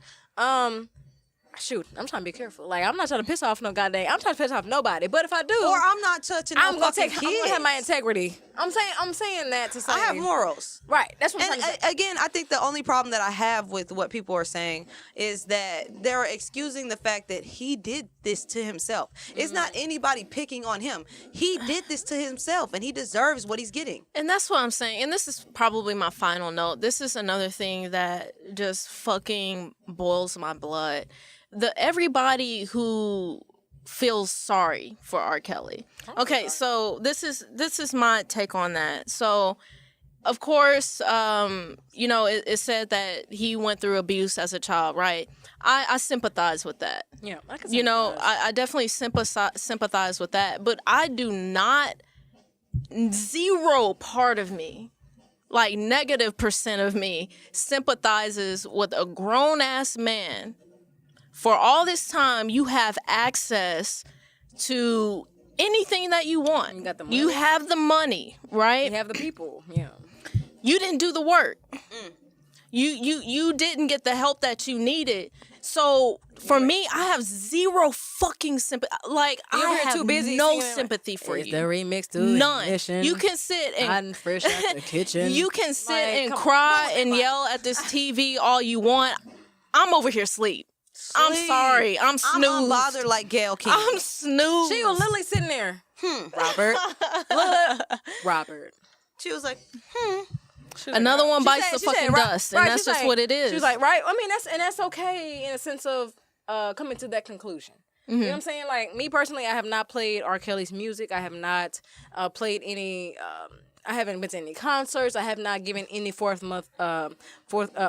shoot, I'm trying to be careful. Like, I'm not trying to piss off no goddamn. I'm trying to piss off nobody. But if I do, Or I'm not touching no I'm gonna fucking I'm gonna have my kids. integrity. I'm saying that to say I have morals. Right. That's what I'm And trying to say. again, I think the only problem that I have with what people are saying is that they're excusing the fact that he did this to himself. It's not anybody picking on him. He did this to himself, and he deserves what he's getting. And that's what I'm saying. And this is probably my final note. This is another thing that just fucking boils my blood. Everybody who feels sorry for R. Kelly. Okay, so this is my take on that. So, of course, you know, it said that he went through abuse as a child, right? I sympathize with that. Yeah, I can You know, sympathize. I definitely sympathize with that. But I do not, zero part of me, like -% of me, sympathizes with a grown-ass man. For all this time, you have access to anything that you want. You got the You money. have the money, right? You have the people. Yeah. You didn't do the work. You didn't get the help that you needed. So for me, I have zero fucking sympathy. Like You're I here have too busy no singing, like, sympathy for It's you. the remix to None. Ignition. You can sit Hot and and fresh out the kitchen. you can sit Like, and come on. cry and yell at this TV all you want. I'm over here asleep. I'm Sleep. sorry. I'm I'm snooze. unbothered like Gail King. I'm snooze. She was literally sitting there. Robert. Robert. She was like, Another one She bites said- the she said, fucking right- dust, right, and that's she's just like- what it is. She was like, right. I mean, that's okay in a sense of coming to that conclusion. You know what I'm saying? Like me personally, I have not played R. Kelly's music. I have not played any. I haven't been to any concerts. I have not given any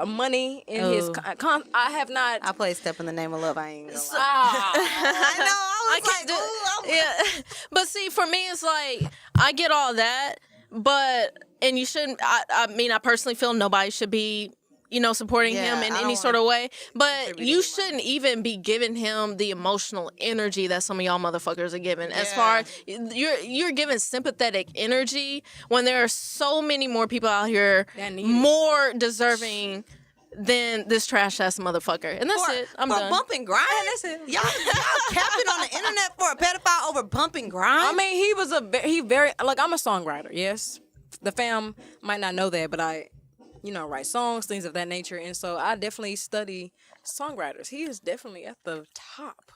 money in his. I have not. I played Step in the Name of Love. I ain't gonna lie. Ah. I know. I was can't like, do ooh, yeah, but see, for me, it's like I get all that, but and you shouldn't. I mean, I personally feel nobody should be, you know, supporting Yeah, him in I any don't sort of way. But contributing you money. shouldn't even be giving him the emotional energy that some of y'all motherfuckers are giving. As Yeah. far as you're giving sympathetic energy when there are so many more people out here That need it. more deserving than this trash ass motherfucker. And that's it. I'm for done. bump and grind. that's it. Y'all capping on the internet for a pedophile over bump and grind. I mean, he was very like I'm a songwriter. Yes, the fam might not know that, but I, you know, write songs, things of that nature, and so I definitely study songwriters. He is definitely at the top,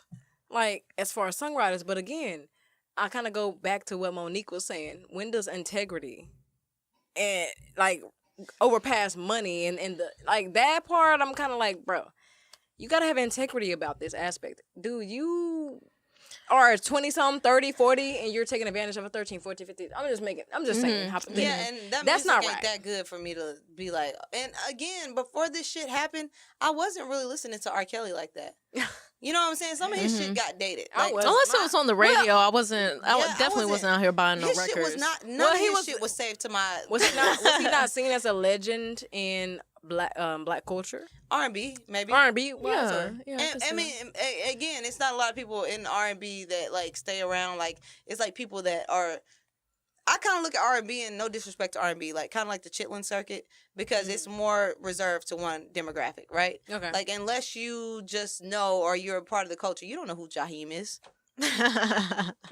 like as far as songwriters. But again, I kind of go back to what Monique was saying. When does integrity and like overpass money and the like that part? I'm kind of like, bro, you gotta have integrity about this aspect. Dude, you are 20-something, 30, 40, and you're taking advantage of a 13, 14, 15. I'm just saying. hypothetically. yeah, and that That's music not ain't right. that good for me to be like. And again, before this shit happened, I wasn't really listening to R. Kelly like that. You know what I'm saying? Some of his shit got dated. I Like, was. Unless it was on the radio, I wasn't. I Yeah, I definitely wasn't- wasn't out here buying no his records. shit was not. None Well, of he his was- shit was saved to my. Was he not seen as a legend in black culture? R&B maybe. R&B? Yeah, yeah. And, I mean, again, it's not a lot of people in R&B that like stay around. Like it's like people that are. I kind of look at R&B, and no disrespect to R&B, like kind of like the Chitlin circuit, because it's more reserved to one demographic, right? Okay. Like unless you just know or you're a part of the culture, you don't know who Jaheim is.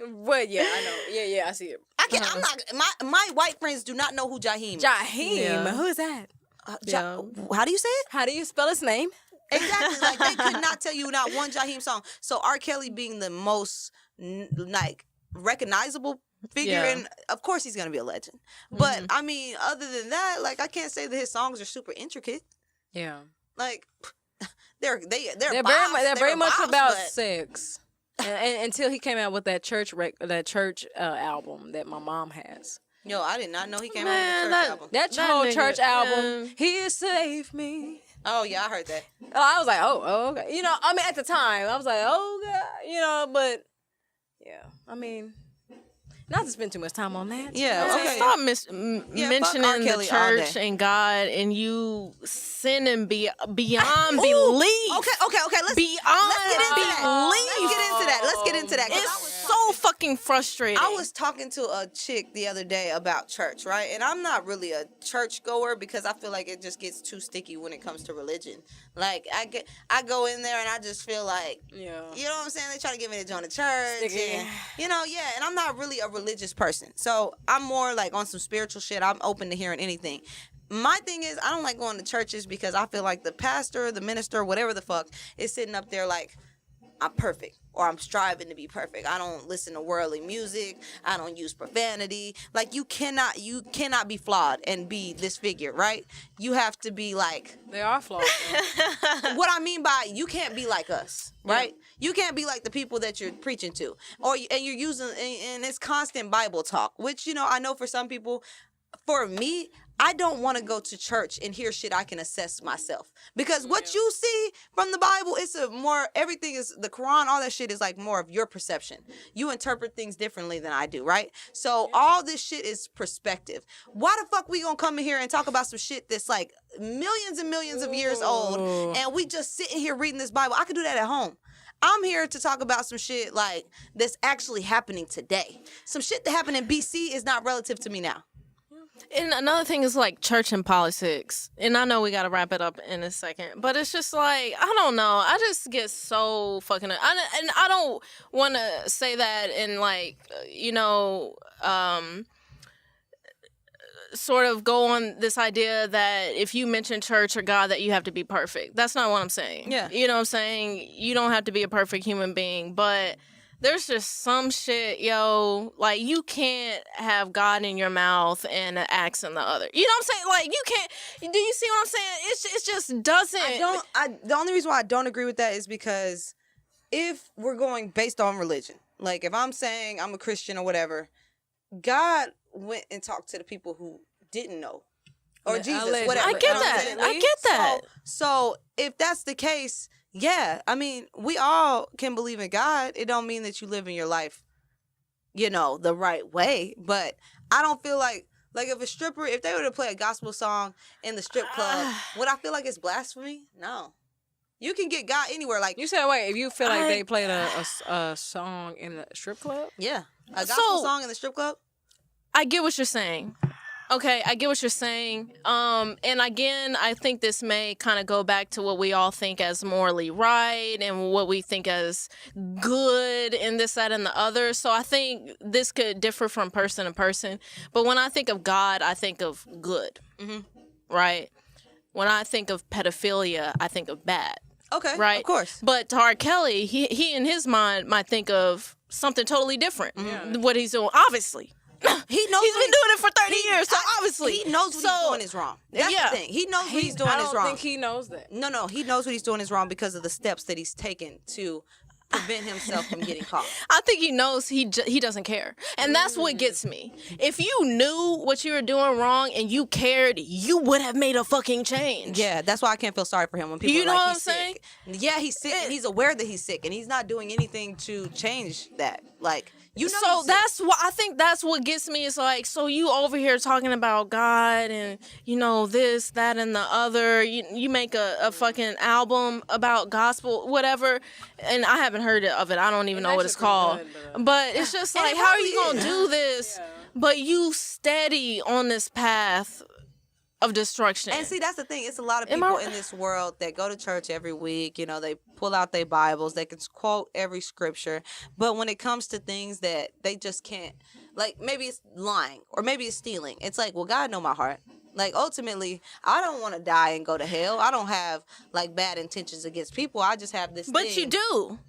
Well, yeah, I know. Yeah, I see it. I can. I'm not. My white friends do not know who Jaheim is. Jaheim. Yeah. Who is that? Ja- How do you say it? How do you spell his name? Exactly. Like they could not tell you not one Jaheim song. So R. Kelly being the most like recognizable figure, Yeah. and of course he's gonna be a legend. But I mean, other than that, like I can't say that his songs are super intricate. Yeah. Like they're They're bops, very much bops, about but- sex. And until he came out with that church album that my mom has. Yo, I did not know he came out Man, with a that- church album. That That whole nigga, church album, yeah. He saved me. Oh yeah, I heard that. I was like, oh, okay. You know, I mean, at the time, I was like, oh, God. You know, but, yeah. I mean, not to spend too much time on that. Yeah, Man, okay. Stop Yeah, fuck R. mentioning the Kelly all church day. and God, and you sinning beyond Ooh, belief. Okay. Let's Beyond get into that. belief. Let's get into that. 'Cause I was so fucking frustrating. I was talking to a chick the other day about church, right? And I'm not really a church goer because I feel like it just gets too sticky when it comes to religion. Like I go in there and I just feel like, you know what I'm saying? They try to get me to join the church, and, and I'm not really a religious person. So I'm more like on some spiritual shit. I'm open to hearing anything. My thing is, I don't like going to churches because I feel like the pastor, the minister, whatever the fuck, is sitting up there like, I'm perfect, or I'm striving to be perfect. I don't listen to worldly music. I don't use profanity. Like, you cannot be flawed and be this figure, right? You have to be like... They are flawed. What I mean by, you can't be like us, right? Yeah. You can't be like the people that you're preaching to. And you're using, and it's constant Bible talk, which, I know for some people, for me, I don't want to go to church and hear shit I can assess myself. Because what you see from the Bible, everything is, the Quran, all that shit is like more of your perception. You interpret things differently than I do, right? So all this shit is perspective. Why the fuck we gonna come in here and talk about some shit that's like millions and millions of years old, and we just sitting here reading this Bible? I could do that at home. I'm here to talk about some shit like that's actually happening today. Some shit that happened in BC is not relative to me now. And another thing is like church and politics. And I know we got to wrap it up in a second, but it's just like, I don't know. I just get so fucking, and I don't want to say that in like, sort of go on this idea that if you mention church or God that you have to be perfect. That's not what I'm saying. Yeah. You know what I'm saying? You don't have to be a perfect human being, but there's just some shit, like you can't have God in your mouth and an axe in the other. You know what I'm saying? Like you can't. Do you see what I'm saying? It just doesn't. The only reason why I don't agree with that is because if we're going based on religion, like if I'm saying I'm a Christian or whatever, God went and talked to the people who didn't know, or Jesus, whatever. I get that. I get that. So if that's the case. Yeah, I mean, we all can believe in God. It don't mean that you live in your life, the right way. But I don't feel like if they were to play a gospel song in the strip club, would I feel like it's blasphemy? No. You can get God anywhere. Like you said, wait, if you feel like they played a song in the strip club? Yeah, a gospel song in the strip club? I get what you're saying. Okay, I get what you're saying. And again, I think this may kind of go back to what we all think as morally right and what we think as good and this, that, and the other. So I think this could differ from person to person. But when I think of God, I think of good, right? When I think of pedophilia, I think of bad. Okay, right? Of course. But to R. Kelly, he in his mind might think of something totally different. What he's doing, obviously. He's been doing it for 30 years, so obviously. He knows what he's doing is wrong. That's the thing. He knows what he's doing is wrong. I don't think he knows that. No, he knows what he's doing is wrong because of the steps that he's taken to prevent himself from getting caught. I think he knows he doesn't care. And that's what gets me. If you knew what you were doing wrong and you cared, you would have made a fucking change. Yeah, that's why I can't feel sorry for him when people are like, what I'm he's saying? Sick. Yeah, he's sick and he's aware that he's sick and he's not doing anything to change that. Like, so that's what I think. That's what gets me. Is like, so you over here talking about God and this, that, and the other. You make a fucking album about gospel, whatever, and I haven't heard of it. I don't even know what it's called. But it's just like, how are you gonna do this? Yeah. But you steady on this path of destruction. And see, that's the thing. It's a lot of people in this world that go to church every week. They pull out their Bibles. They can quote every scripture. But when it comes to things that they just can't, like maybe it's lying or maybe it's stealing. It's like, well, God know my heart. Like, ultimately, I don't want to die and go to hell. I don't have, like, bad intentions against people. I just have this thing. But you do.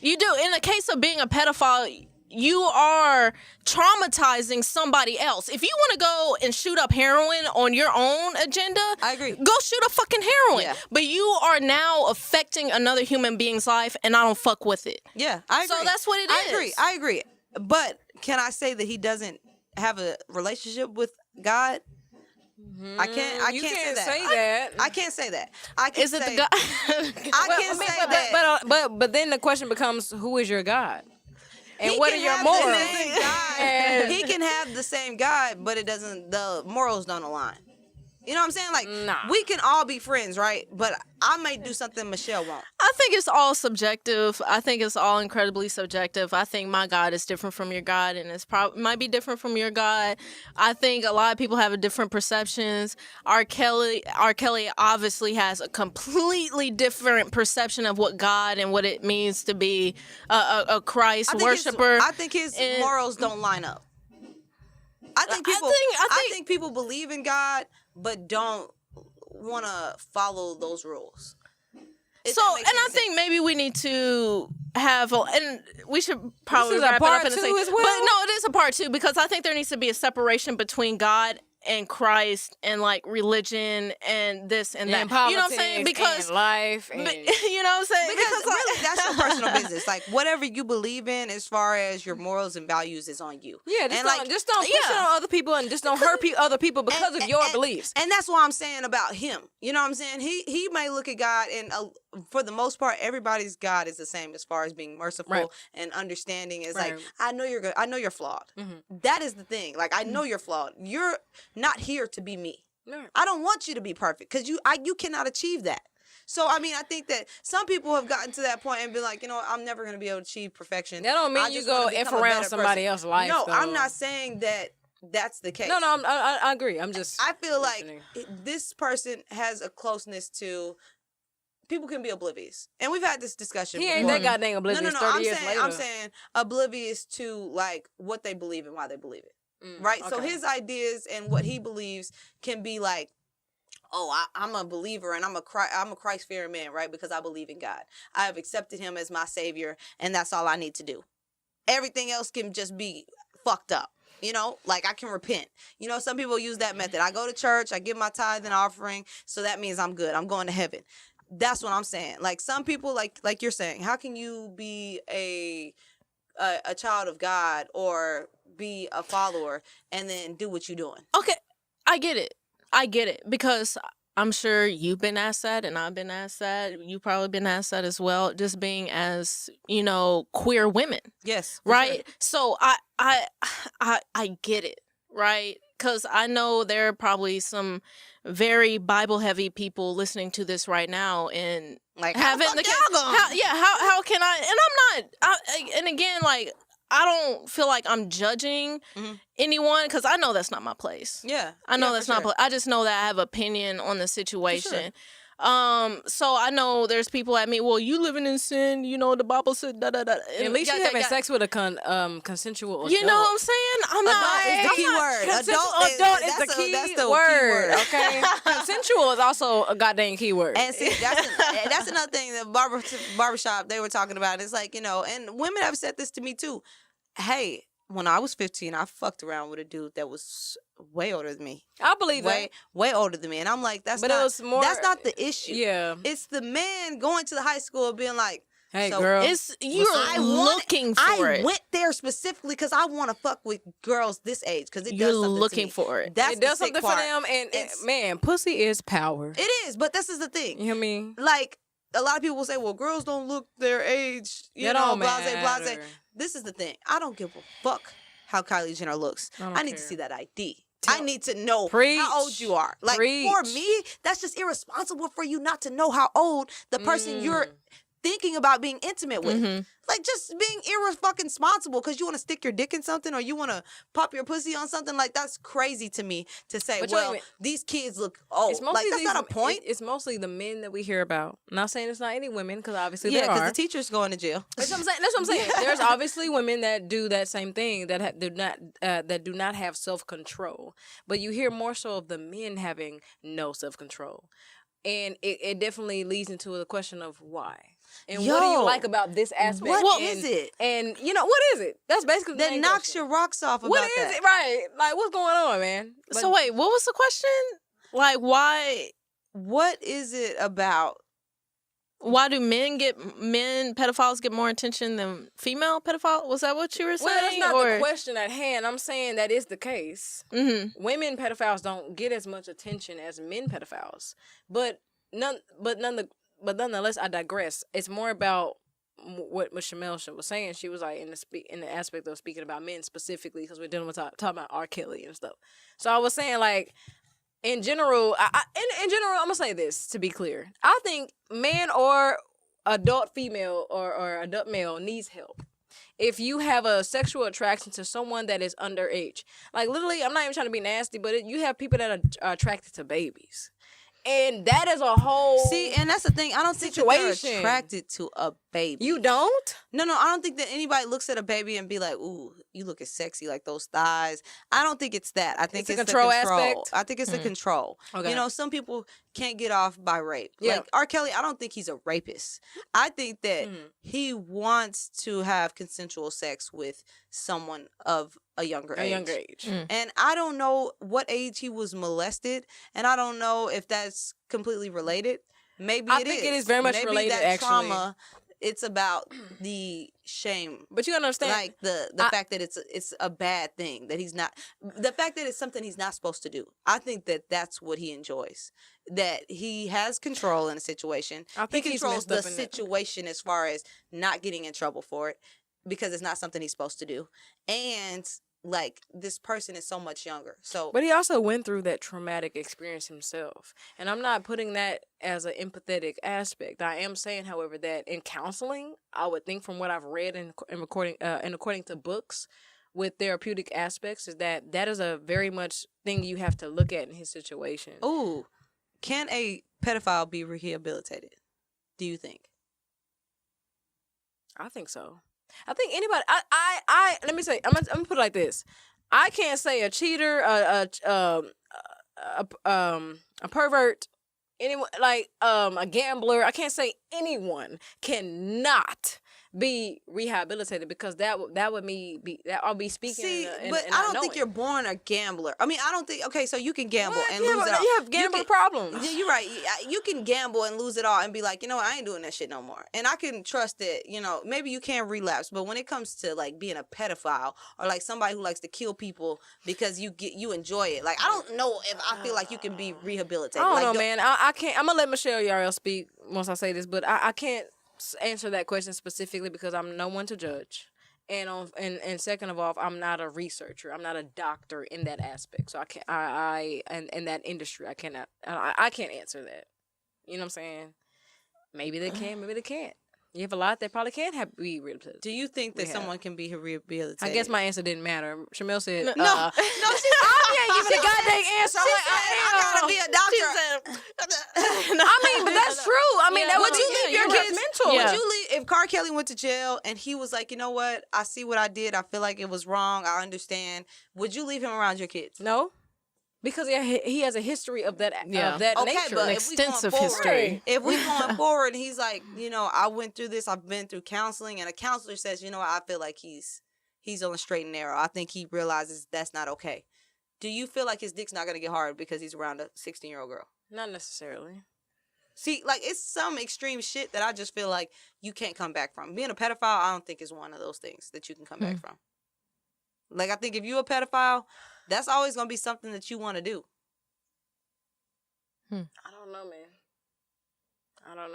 You do. In the case of being a pedophile, you are traumatizing somebody else. If you want to go and shoot up heroin on your own agenda, I agree. Go shoot up fucking heroin. Yeah. But you are now affecting another human being's life, and I don't fuck with it. Yeah, I agree. So that's what it is. I agree. But can I say that he doesn't have a relationship with God? I can't say that. I can't say that. I can't is it say, the God? I can't say that. But then the question becomes, who is your God? And he what are your morals? He can have the same God, but the morals don't align. You know what I'm saying? Like, we can all be friends, right? But I may do something Michelle won't. I think it's all subjective. I think it's all incredibly subjective. I think my God is different from your God, and it's probably might be different from your God. I think a lot of people have a different perceptions. R. Kelly obviously has a completely different perception of what God and what it means to be a Christ worshiper. I think his morals don't line up. I think people believe in God, but don't want to follow those rules. I think maybe we need to have, and we should probably wrap it up in a second. as well? But no, it is a part two because I think there needs to be a separation between God and Christ and like religion and this and that. And politics, you know what I'm saying? Because and life, and you know what I'm saying? Because really, that's your personal business. Like whatever you believe in, as far as your morals and values, is on you. yeah, and just don't push it on other people, and just don't hurt other people because of your beliefs. And that's what I'm saying about him. You know what I'm saying? He may look at God, and for the most part, everybody's God is the same as far as being merciful and understanding. Is like, I know you're good. I know you're flawed. Mm-hmm. That is the thing. Like, I know you're flawed. You're not here to be me. No. I don't want you to be perfect because you cannot achieve that. So, I mean, I think that some people have gotten to that point and been like, you know, I'm never going to be able to achieve perfection. That don't mean you go F around somebody else's life. No, though. I'm not saying that that's the case. No, I agree. I'm just. I feel like this person has a closeness to. People can be oblivious, and we've had this discussion. He before. ain't that goddamn oblivious. No. 30 years later. I'm saying oblivious to like what they believe and why they believe it. Right. Okay. So his ideas and what he believes can be like, oh, I'm a believer and I'm a Christ-fearing man, right? Because I believe in God. I have accepted him as my savior, and that's all I need to do. Everything else can just be fucked up. You know, like I can repent. You know, some people use that method. I go to church, I give my tithe and offering, so that means I'm good. I'm going to heaven. That's what I'm saying. Like some people, like you're saying, how can you be a child of God or be a follower and then do what you're doing? Okay, I get it because I'm sure you've been asked that and I've been asked that. You've probably been asked that as well, just being as, you know, queer women. Yes. Right? Sure. So I get it, right? Because I know there are probably some very Bible heavy people listening to this right now and like how can I, and I'm not, and again, like, I don't feel like I'm judging anyone because I know that's not my place. Yeah. I know that's not. I just know that I have opinion on the situation. So I know there's people at me. Well, you living in sin. You know the Bible said da da da. At least you're having sex with a consensual adult. You know what I'm saying? I'm not. Adult is the key word. Adult is the key word. Okay. Consensual is also a goddamn key word. And see, that's another thing that barbershop they were talking about. It's like, you know, and women have said this to me too. Hey, when I was 15, I fucked around with a dude that was way older than me. I believe that. Way older than me. And I'm like, that's not the issue. Yeah. It's the man going to the high school being like, hey, girl. You're looking for it. I went there specifically because I want to fuck with girls this age because it does something looking to me. for it. It does something for them. And man, pussy is power. It is, but this is the thing. You know what I mean? Like, a lot of people will say, well, girls don't look their age. You know, blase. This is the thing. I don't give a fuck how Kylie Jenner looks. I need to see that ID. I need to know how old you are. Like, for me, that's just irresponsible for you not to know how old the person you're thinking about being intimate with. Like, just being irresponsible because you want to stick your dick in something or you want to pop your pussy on something. Like, that's crazy to me to say, these kids look old. Like, that's not a point. It's mostly the men that we hear about. I'm not saying it's not any women because obviously there are. Yeah, because the teacher's going to jail. That's what I'm saying. There's obviously women that do that same thing that do not have self-control. But you hear more so of the men having no self-control. And it definitely leads into the question of why. And what do you like about this aspect? What is it? And, you know, what is it? That's basically the that knocks your rocks off about what is it? Right. Like, what's going on, man? So, wait, what was the question? Like, why? What is it about? Why do men pedophiles get more attention than female pedophiles? Was that what you were saying? Well, that's not the question at hand. I'm saying that is the case. Women pedophiles don't get as much attention as men pedophiles. But nonetheless, I digress. It's more about what Shamel was saying. She was like in the aspect of speaking about men specifically because we're dealing with talking about R. Kelly and stuff. So I was saying, like, in general, I'm gonna say this to be clear. I think man or adult female or adult male needs help, if you have a sexual attraction to someone that is underage, like literally, I'm not even trying to be nasty, but you have people that are attracted to babies. And that is a whole and that's the thing. I don't think that they're situation. attracted to a baby. You don't? No, I don't think that anybody looks at a baby and be like, "Ooh, you looking sexy, like those thighs." I don't think it's that. I think It's a it's control the control aspect? I think it's the control. Okay. You know, some people can't get off by rape. Yeah. Like R. Kelly, I don't think he's a rapist. I think that he wants to have consensual sex with someone of a younger age. And I don't know what age he was molested, and I don't know if that's completely related. Maybe I think it is very much Maybe related, that actually. trauma, it's about the shame. But you understand, Like the fact that it's a bad thing, that he's not, the fact that it's something he's not supposed to do. I think that that's what he enjoys, that he has control in a situation. I think he he's controls messed the up in that. situation as far as not getting in trouble for it, because it's not something he's supposed to do. And like, this person is so much younger. So But he also went through that traumatic experience himself. And I'm not putting that as an empathetic aspect. I am saying, however, that in counseling, I would think from what I've read and according to books with therapeutic aspects, is that is a very much thing you have to look at in his situation. ooh, can a pedophile be rehabilitated, do you think? I think so. I think anybody. I let me say. I'm gonna put it like this. I can't say a cheater, a pervert, anyone like a gambler. I can't say anyone cannot be rehabilitated, because I'll be speaking. See, in but I don't think you're born a gambler. I mean, I don't think. Okay, so you can gamble and lose it all. You have gambling problems. Yeah, you're right. You can gamble and lose it all and be like, you know what, I ain't doing that shit no more. And I can trust that, you know, maybe you can relapse, but when it comes to like being a pedophile or like somebody who likes to kill people because you enjoy it, like, I don't know if I feel like you can be rehabilitated. I don't like, know, man. I can't. I'm gonna let Michelle Yarrell speak once I say this, but I can't answer that question specifically because I'm no one to judge. And second of all, I'm not a researcher. I'm not a doctor in that aspect. So I can't. In that industry, I cannot. I can't answer that. You know what I'm saying? Maybe they can. Maybe they can't. You have a lot that probably can't be rehabilitated. do you think that someone can be rehabilitated? I guess my answer didn't matter. Shamel said, no, I can't give a goddamn answer. I'm like, I gotta be a doctor. I mean, but that's true. I mean, that Would you leave your kids? mental? Would you leave if R. Kelly went to jail and he was like, you know what? I see what I did. I feel like it was wrong. I understand. Would you leave him around your kids? No, because he has a history of that Yeah. nature. But if we going extensive forward- history. If we going forward and he's like, you know, I went through this. I've been through counseling, and a counselor says, you know what? I feel like he's on the straight and narrow. I think he realizes that's not okay. Do you feel like his dick's not gonna get hard because he's around a 16-year-old girl? Not necessarily. See, like, it's some extreme shit that I just feel like you can't come back from. Being a pedophile, I don't think is one of those things that you can come back from. Like, I think if you're a pedophile, that's always going to be something that you want to do. I don't know, man. I don't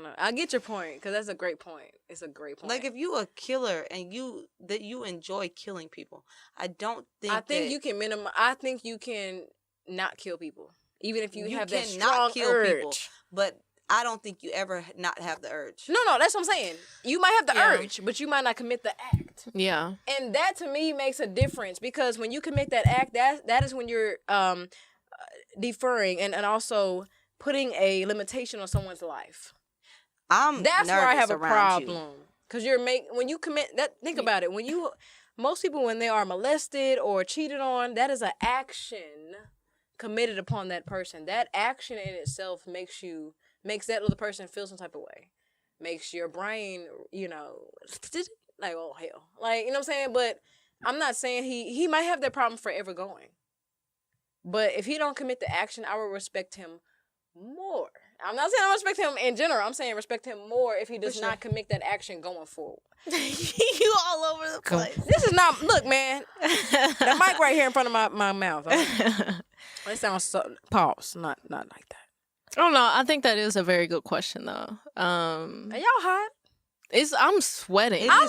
know. I get your point, because that's a great point. It's a great point. Like, if you a killer and you enjoy killing people, I don't think I think you can minimize. I think you can not kill people, even if you have that cannot strong kill urge. people. But I don't think you ever not have the urge. No, that's what I'm saying. You might have the urge, but you might not commit the act. Yeah. And that to me makes a difference, because when you commit that act, that is when you're deferring and also putting a limitation on someone's life. That's where I have a problem. Because when you commit that, think about it. Most people, when they are molested or cheated on, that is an action committed upon that person. That action in itself makes that other person feel some type of way. Makes your brain, like, oh hell. Like, you know what I'm saying? But I'm not saying he might have that problem forever going. But if he don't commit the action, I will respect him more. I'm not saying I respect him in general. I'm saying respect him more if he does not commit that action going forward. You all over the place. This is not, look, man. The mic right here in front of my mouth. It sounds so, pause, not like that. I don't know. I think that is a very good question, though. Are y'all hot? I'm sweating. I'm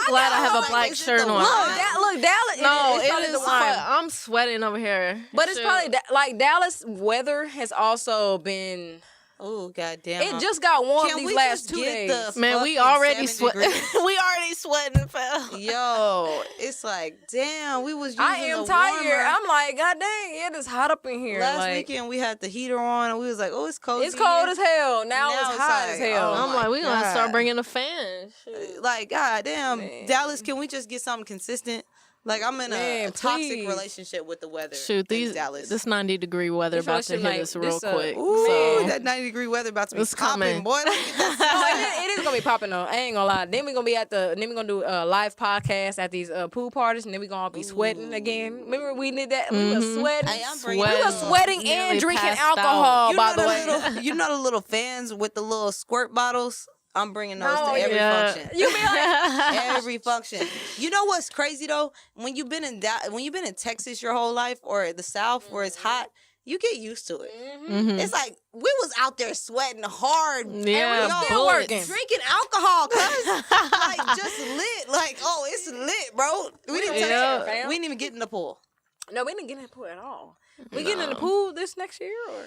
glad I have a black shirt on. Look, Dallas. No, it's it is. I'm sweating over here. But it's probably like Dallas weather has also been Oh goddamn! It just got warm Can these we last just 2 get days. the Man, we fucking already 7 degrees? we already sweating, fell. Yo, it's like damn. We was using I am the tired. warmer. I'm like, God dang, it is hot up in here. Last like, weekend we had the heater on and we was like, oh, it's cozy. it's cold here. as hell. Now Now it's it's hot like, as hell. oh I'm like, we gonna God. start bringing a fan. Shoot. Like, god damn, Man. Dallas, can we just get something consistent? Like, I'm in a Man, toxic please. relationship with the weather. Shoot, in Dallas. this 90-degree weather This about to relationship, hit like, us real this, quick. Ooh, so. that 90-degree weather about to be It's popping, coming. boy. Look at No, that. it is gonna be popping though. I ain't gonna lie. Then we gonna be then we gonna do a live podcast at these pool parties, and then we gonna all be sweating again. Remember we did that? We was sweating. Hey, I'm bringing We it was up. sweating Nearly and drinking passed alcohol. out. By the way, you know the little fans with the little squirt bottles? I'm bringing those Oh, to every yeah. function. you be like, Every function. You know what's crazy though? When you've been in Texas your whole life or the South where it's hot, you get used to it. Mhm. It's like we was out there sweating hard. Yeah, and we still bullets. working. drinking alcohol, cuz like just lit. Like, oh, it's lit, bro. We didn't touch Yeah. it. fam. We didn't even get in the pool. no, we didn't get in the pool at all. We getting in the pool this next year or?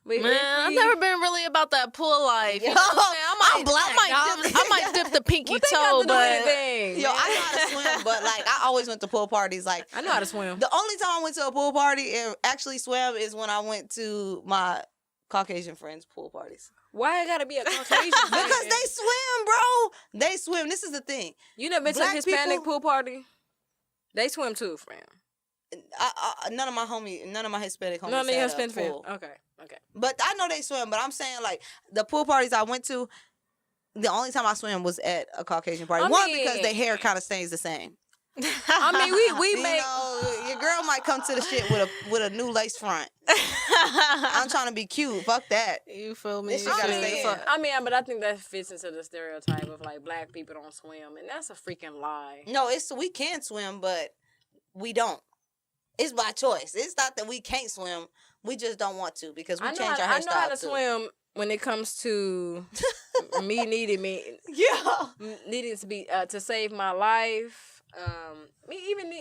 Man, I've never been really about that pool life. You know what I'm saying? I'm black, I might dip the pinky What they toe, got to do but anything? Yo, I know how to swim, but like I always went to pool parties. Like I know how to swim. the only time I went to a pool party and actually swam is when I went to my Caucasian friends' pool parties. Why it gotta be a Caucasian? Because they swim, bro. They swim. This is the thing. You never been to a Black Hispanic people- pool party? They swim too, fam. None of my Hispanic homies None of your had a Hispanic fam. pool. Okay. But I know they swim. But I'm saying like the pool parties I went to, the only time I swam was at a Caucasian party. I One, mean- because their hair kind of stays the same. I mean, we You make. know, your girl might come to the shit with a new lace front. I'm trying to be cute. Fuck that. you feel me? This shit gotta stay in. But I think that fits into the stereotype of like black people don't swim, and that's a freaking lie. No, we can swim, but we don't. It's by choice. It's not that we can't swim. We just don't want to because we change our hairstyle I know how to too. swim when it comes to me needing to be to save my life. Me even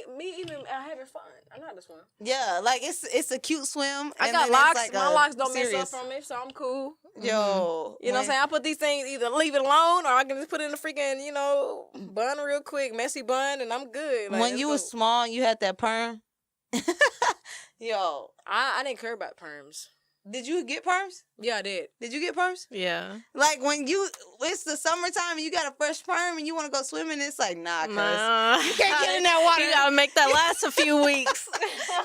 having fun. I know how to swim. Yeah, like it's a cute swim. I and got then it's locks. like My a locks don't mess serious- up from it, so I'm cool. Yo, You know what I'm saying? I put these things, either leave it alone or I can just put it in a freaking, bun real quick, messy bun, and I'm good. Like, When let's you go. was small, and you had that perm. Yo, I didn't care about perms. did you get perms? Yeah, I did. Did you get perms? Yeah. Like when it's the summertime and you got a fresh perm and you want to go swimming, it's like nah, cuz. Nah. You can't get in that water. You gotta make that last a few weeks.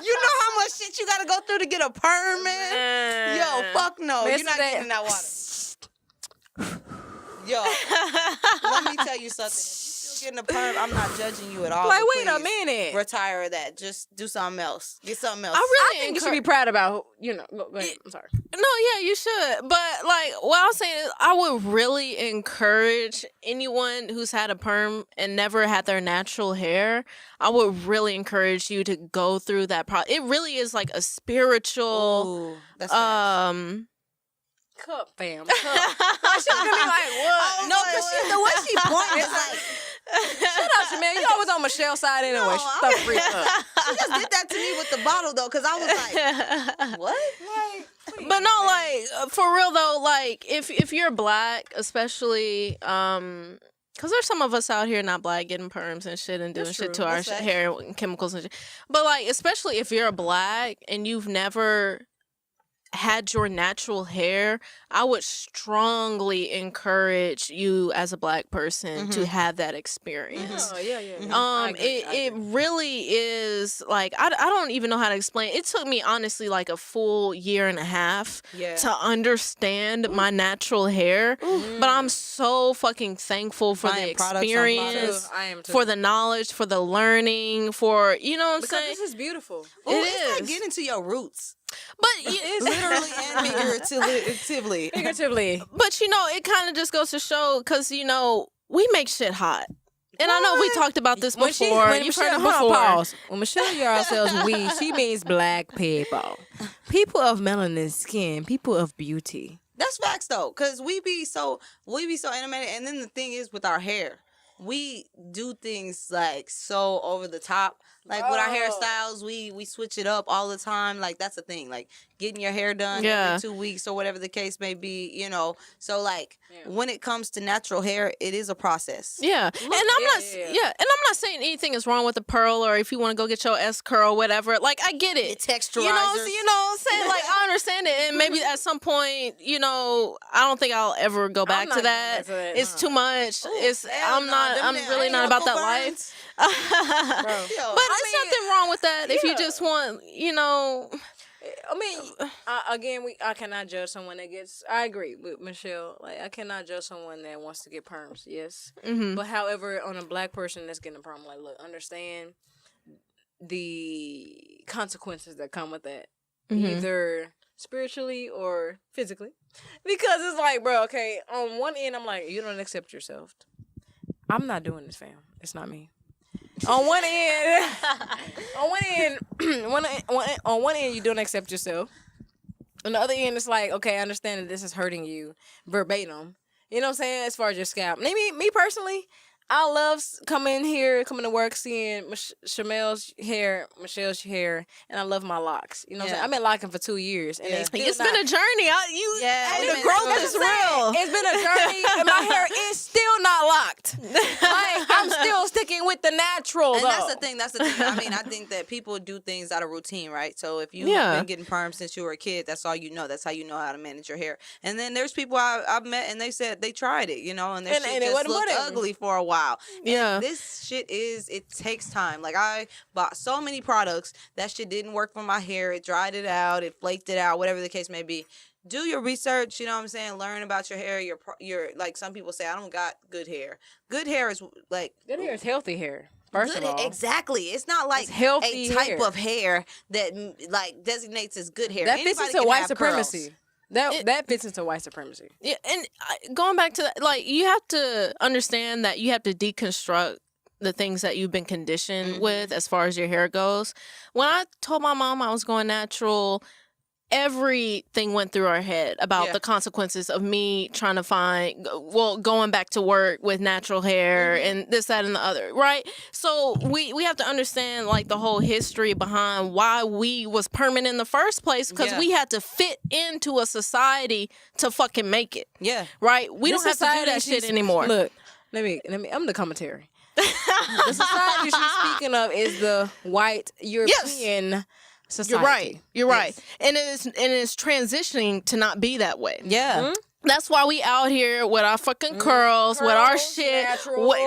You know how much shit you gotta go through to get a perm, man? Yo, fuck no. You're not getting in that water. Yo, let me tell you something. If you still getting a perm, I'm not judging you at all. Like, but wait a please minute. Retire that. Just do something else. Get something else. I I really think you should be proud about, go ahead. I'm sorry. No, yeah, you should. But like what I'm saying is I would really encourage anyone who's had a perm and never had their natural hair, I would really encourage you to go through that process. It really is like a spiritual Ooh, that's facts. Cup, fam. Cup. She's gonna be like, what? No, because the way she pointed is like, Shut up, Jamel. You always on Michelle's side anyway. No, Shut the freak up. she just did that to me with the bottle though, because I was like, what? But no, like for real though, like if you're black, especially, because there's some of us out here not black getting perms and shit and doing That's shit true. to our That's facts. hair and chemicals and shit. But like, especially if you're black and you've never had your natural hair, I would strongly encourage you as a black person to have that experience. Oh, yeah. It really is like I don't even know how to explain. It took me honestly like a full year and a half Yeah. to understand my natural hair, but I'm so fucking thankful for the Buying products on experience, I am too. for the knowledge, for the learning, for you know what I'm because saying. this is beautiful. Ooh, it's is. like getting to your roots, But literally and figuratively. Figuratively. But it kind of just goes to show because we make shit hot. And I know we talked about this before. You've heard it hold on, before. pause. When Michelle hear ourselves we, she means black people. People of melanin skin, people of beauty. That's facts though, cause we be so animated, and then the thing is with our hair, we do things like so over the top. Like with our hairstyles, we switch it up all the time. Like that's the thing. Like getting your hair done every 2 weeks or whatever the case may be, you know. So like when it comes to natural hair, it is a process. Yeah. And I'm not saying anything is wrong with the pearl or if you want to go get your S curl, whatever. Like I get it. Texturizers. You know what I'm saying? Like I understand it. And maybe at some point, you know, I don't think I'll ever go back to that. It's too much. I'm really not about that life. But there's nothing wrong with that if you just want, you know. I mean, I cannot judge someone that gets. I agree with Michelle. Like, I cannot judge someone that wants to get perms. Yes, but however, on a black person that's getting a perm, like, look, understand the consequences that come with that, either spiritually or physically, because it's like, bro, okay, on one end, I'm like, you don't accept yourself. I'm not doing this, fam. It's not me. On one end, you don't accept yourself. On the other end, it's like, okay, I understand that this is hurting you verbatim. You know what I'm saying? As far as your scalp. Me personally, I love coming to work, seeing Michelle's hair, and I love my locks. You know what I'm saying? I've been locking for 2 years. And it's been a journey. The growth is real. It's been a journey, and my hair is still not locked. Like, I'm still sticking with the natural, and though. That's the thing. I mean, I think that people do things out of routine, right? So if you've been getting perms since you were a kid, that's all you know. That's how you know how to manage your hair. And then there's people I've met, and they said they tried it, you know, and their shit just looked ugly for a while. Yeah. And this shit it takes time. Like, I bought so many products. That shit didn't work for my hair. It dried it out. It flaked it out, whatever the case may be. Do your research, you know what I'm saying? Learn about your hair. Your like, some people say, I don't got good hair. Good hair is like... Good hair is healthy hair. First of all. Exactly. It's not like a type of hair that like designates as good hair. That fits into white supremacy. That fits into white supremacy. Yeah, and going back to that, like, you have to understand that you have to deconstruct the things that you've been conditioned with as far as your hair goes. When I told my mom I was going natural, everything went through our head about the consequences of me trying to going back to work with natural hair and this, that, and the other, right? So we have to understand, like, the whole history behind why we was permanent in the first place, because we had to fit into a society to fucking make it. Yeah. Right? We don't have to do that shit anymore. Look, let me, I'm the commentary. The society she's speaking of is the white European society. You're right. And it's transitioning to not be that way. Yeah. Mm-hmm. That's why we out here with our fucking curls, with our shit. Natural. Like,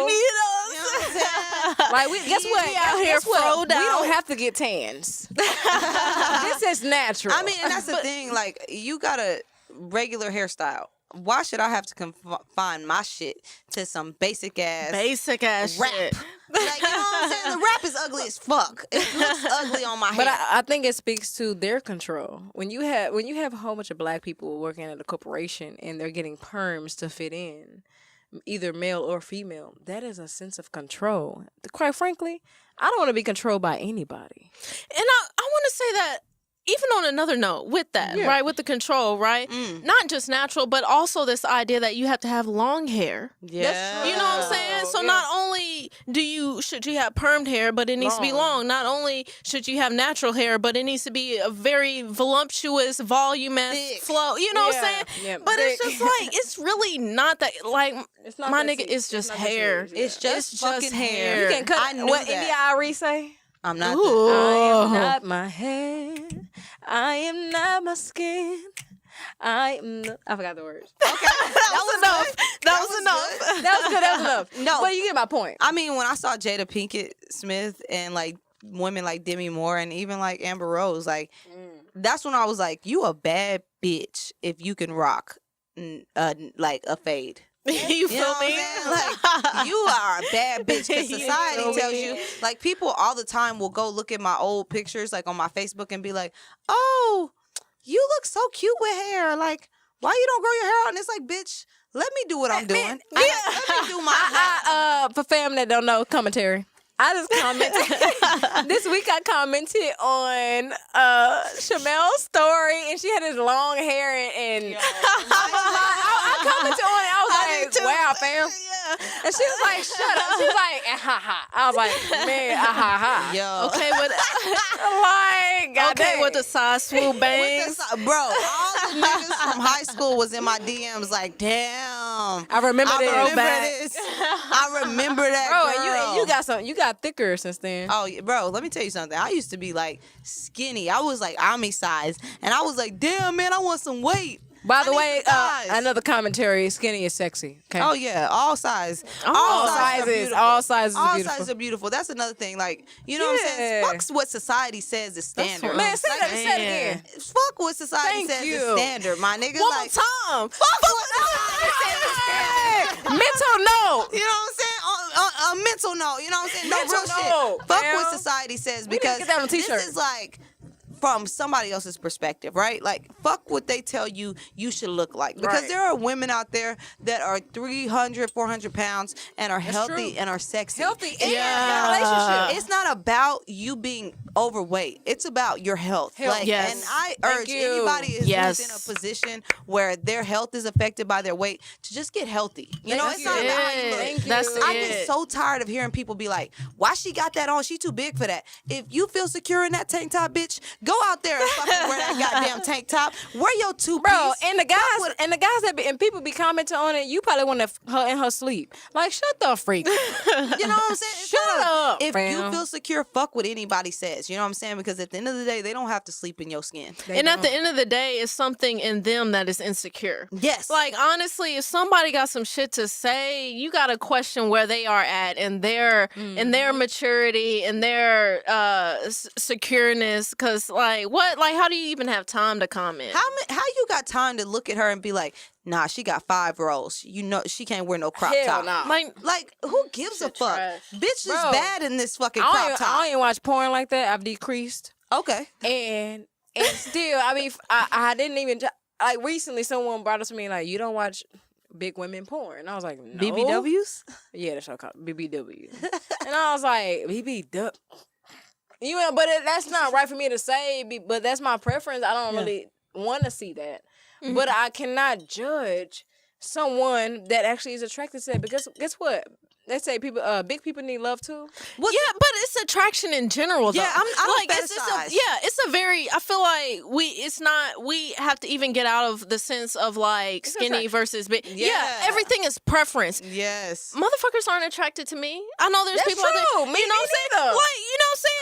guess what? We out here froed out. We don't have to get tans. This is natural. I mean, and that's the thing. Like, you got a regular hairstyle. Why should I have to confine my shit to some basic ass rap? Shit. Like, you know what I'm saying? The rap is ugly as fuck. It looks ugly on my hair. But I think it speaks to their control. When you have a whole bunch of black people working at a corporation and they're getting perms to fit in, either male or female, that is a sense of control. Quite frankly, I don't want to be controlled by anybody. And I want to say that, even on another note, with that, right, with the control, right, not just natural, but also this idea that you have to have long hair. Yeah. You know what I'm saying? So not only should you have permed hair, but it needs to be long. Not only should you have natural hair, but it needs to be a very voluptuous, voluminous flow. You know what I'm saying? Yeah, but it's just like, it's really not that, like, it's not my that nigga, it's just not hair. It's just fucking hair. You can cut. I knew what that. India Ari say? I'm not. I am not my hair. I am not my skin. I forgot the words. Okay, that was enough. That was enough. That was good. That was enough. No, but you get my point. I mean, when I saw Jada Pinkett Smith and like women like Demi Moore and even like Amber Rose, like that's when I was like, you a bad bitch if you can rock like a fade. You feel me? Like, you are a bad bitch because society tells you, like, people all the time will go look at my old pictures, like, on my Facebook and be like, oh, you look so cute with hair. Like, why you don't grow your hair out? And it's like, bitch, let me do what I'm doing. Let me do my for fam that don't know, commentary. I just commented. This week I commented on Shamel's story, and she had this long hair, and I commented on it. I was like, wow, fam. And she was like, shut up. She was like, ah, ha, ha. I was like, man, ah, ha, ha. Yo. Okay, with Like, okay, with the side swoop bangs. Bro, all the niggas from high school was in my DMs like, damn. I remember this. I remember that, Bro, girl. and you got something. You got thicker since then. Oh, yeah, bro, let me tell you something. I used to be like skinny. I was like Ami size. And I was like, damn, man, I want some weight. By the I need way, some thighs. another commentary: skinny is sexy. Okay. Oh yeah, all size. all sizes are sizes. beautiful. All sizes. All are beautiful. sizes are beautiful. That's another thing. Like, you know what I'm saying? Yeah. Fuck what society says is standard. what Man, say that. Say it saying. again. Fuck what society Thank says is you. standard, my nigga. One like, more time. fuck what society says is standard. Mental note. You know what I'm saying? On a mental note, you know what I'm saying? No Mental real note, shit. Fuck fam. what society says We need to because get that on a this t-shirt. is like from somebody else's perspective, right? Like, fuck what they tell you you should look like. Because Right. there are women out there that are 300, 400 pounds and are healthy true. and are sexy. Healthy It's and not- relationship. It's not about you being overweight. It's about your health. Health. Like, Yes. And I Thank urge you. anybody who's Yes. in a position where their health is affected by their weight to just get healthy. You know, Thank it's not about how you look. Thank you. That's I it. get so tired of hearing people be like, why she got that on? She too big for that. If you feel secure in that tank top, bitch, go out there and fucking wear that goddamn tank top. Wear your two-piece. Bro, and the guys with- and the guys that be, and people be commenting on it. You probably want her in her sleep. Like, shut the freak. You know what I'm saying? It's Shut not up, if fam. you feel secure, fuck what anybody says. You know what I'm saying? Because at the end of the day, they don't have to sleep in your skin. And at the end of the day, it's something in them that is insecure. Yes. Like, honestly, if somebody got some shit to say, you got to question where they are at and their maturity and their secureness. Because, like, what? Like, how do you even have time to comment? How you got time to look at her and be like, nah, she got 5 rolls. You know she can't wear no crop Hell top. nah. Like, who gives a fuck? trash. Bitch is Bro, bad in this fucking I crop don't top. even watch porn like that. I've decreased. Okay. And still, I mean, I didn't even like recently. Someone brought up to me like, you don't watch big women porn, and I was like, no. BBWs? Yeah, that's what I call it, BBW. And I was like, BBW. You know, but that's not right for me to say. But that's my preference. I don't really want to see that. But I cannot judge someone that actually is attracted to that because guess what? They say people, big people need love too. Yeah, but it's attraction in general, though. Yeah, I don't it's a very. I feel like we have to even get out of the sense of like skinny versus big. Yeah, everything is preference. Yes. Motherfuckers aren't attracted to me. I know there's That's people out there. true. Me You know what I'm saying? neither. Like, you know what I'm saying?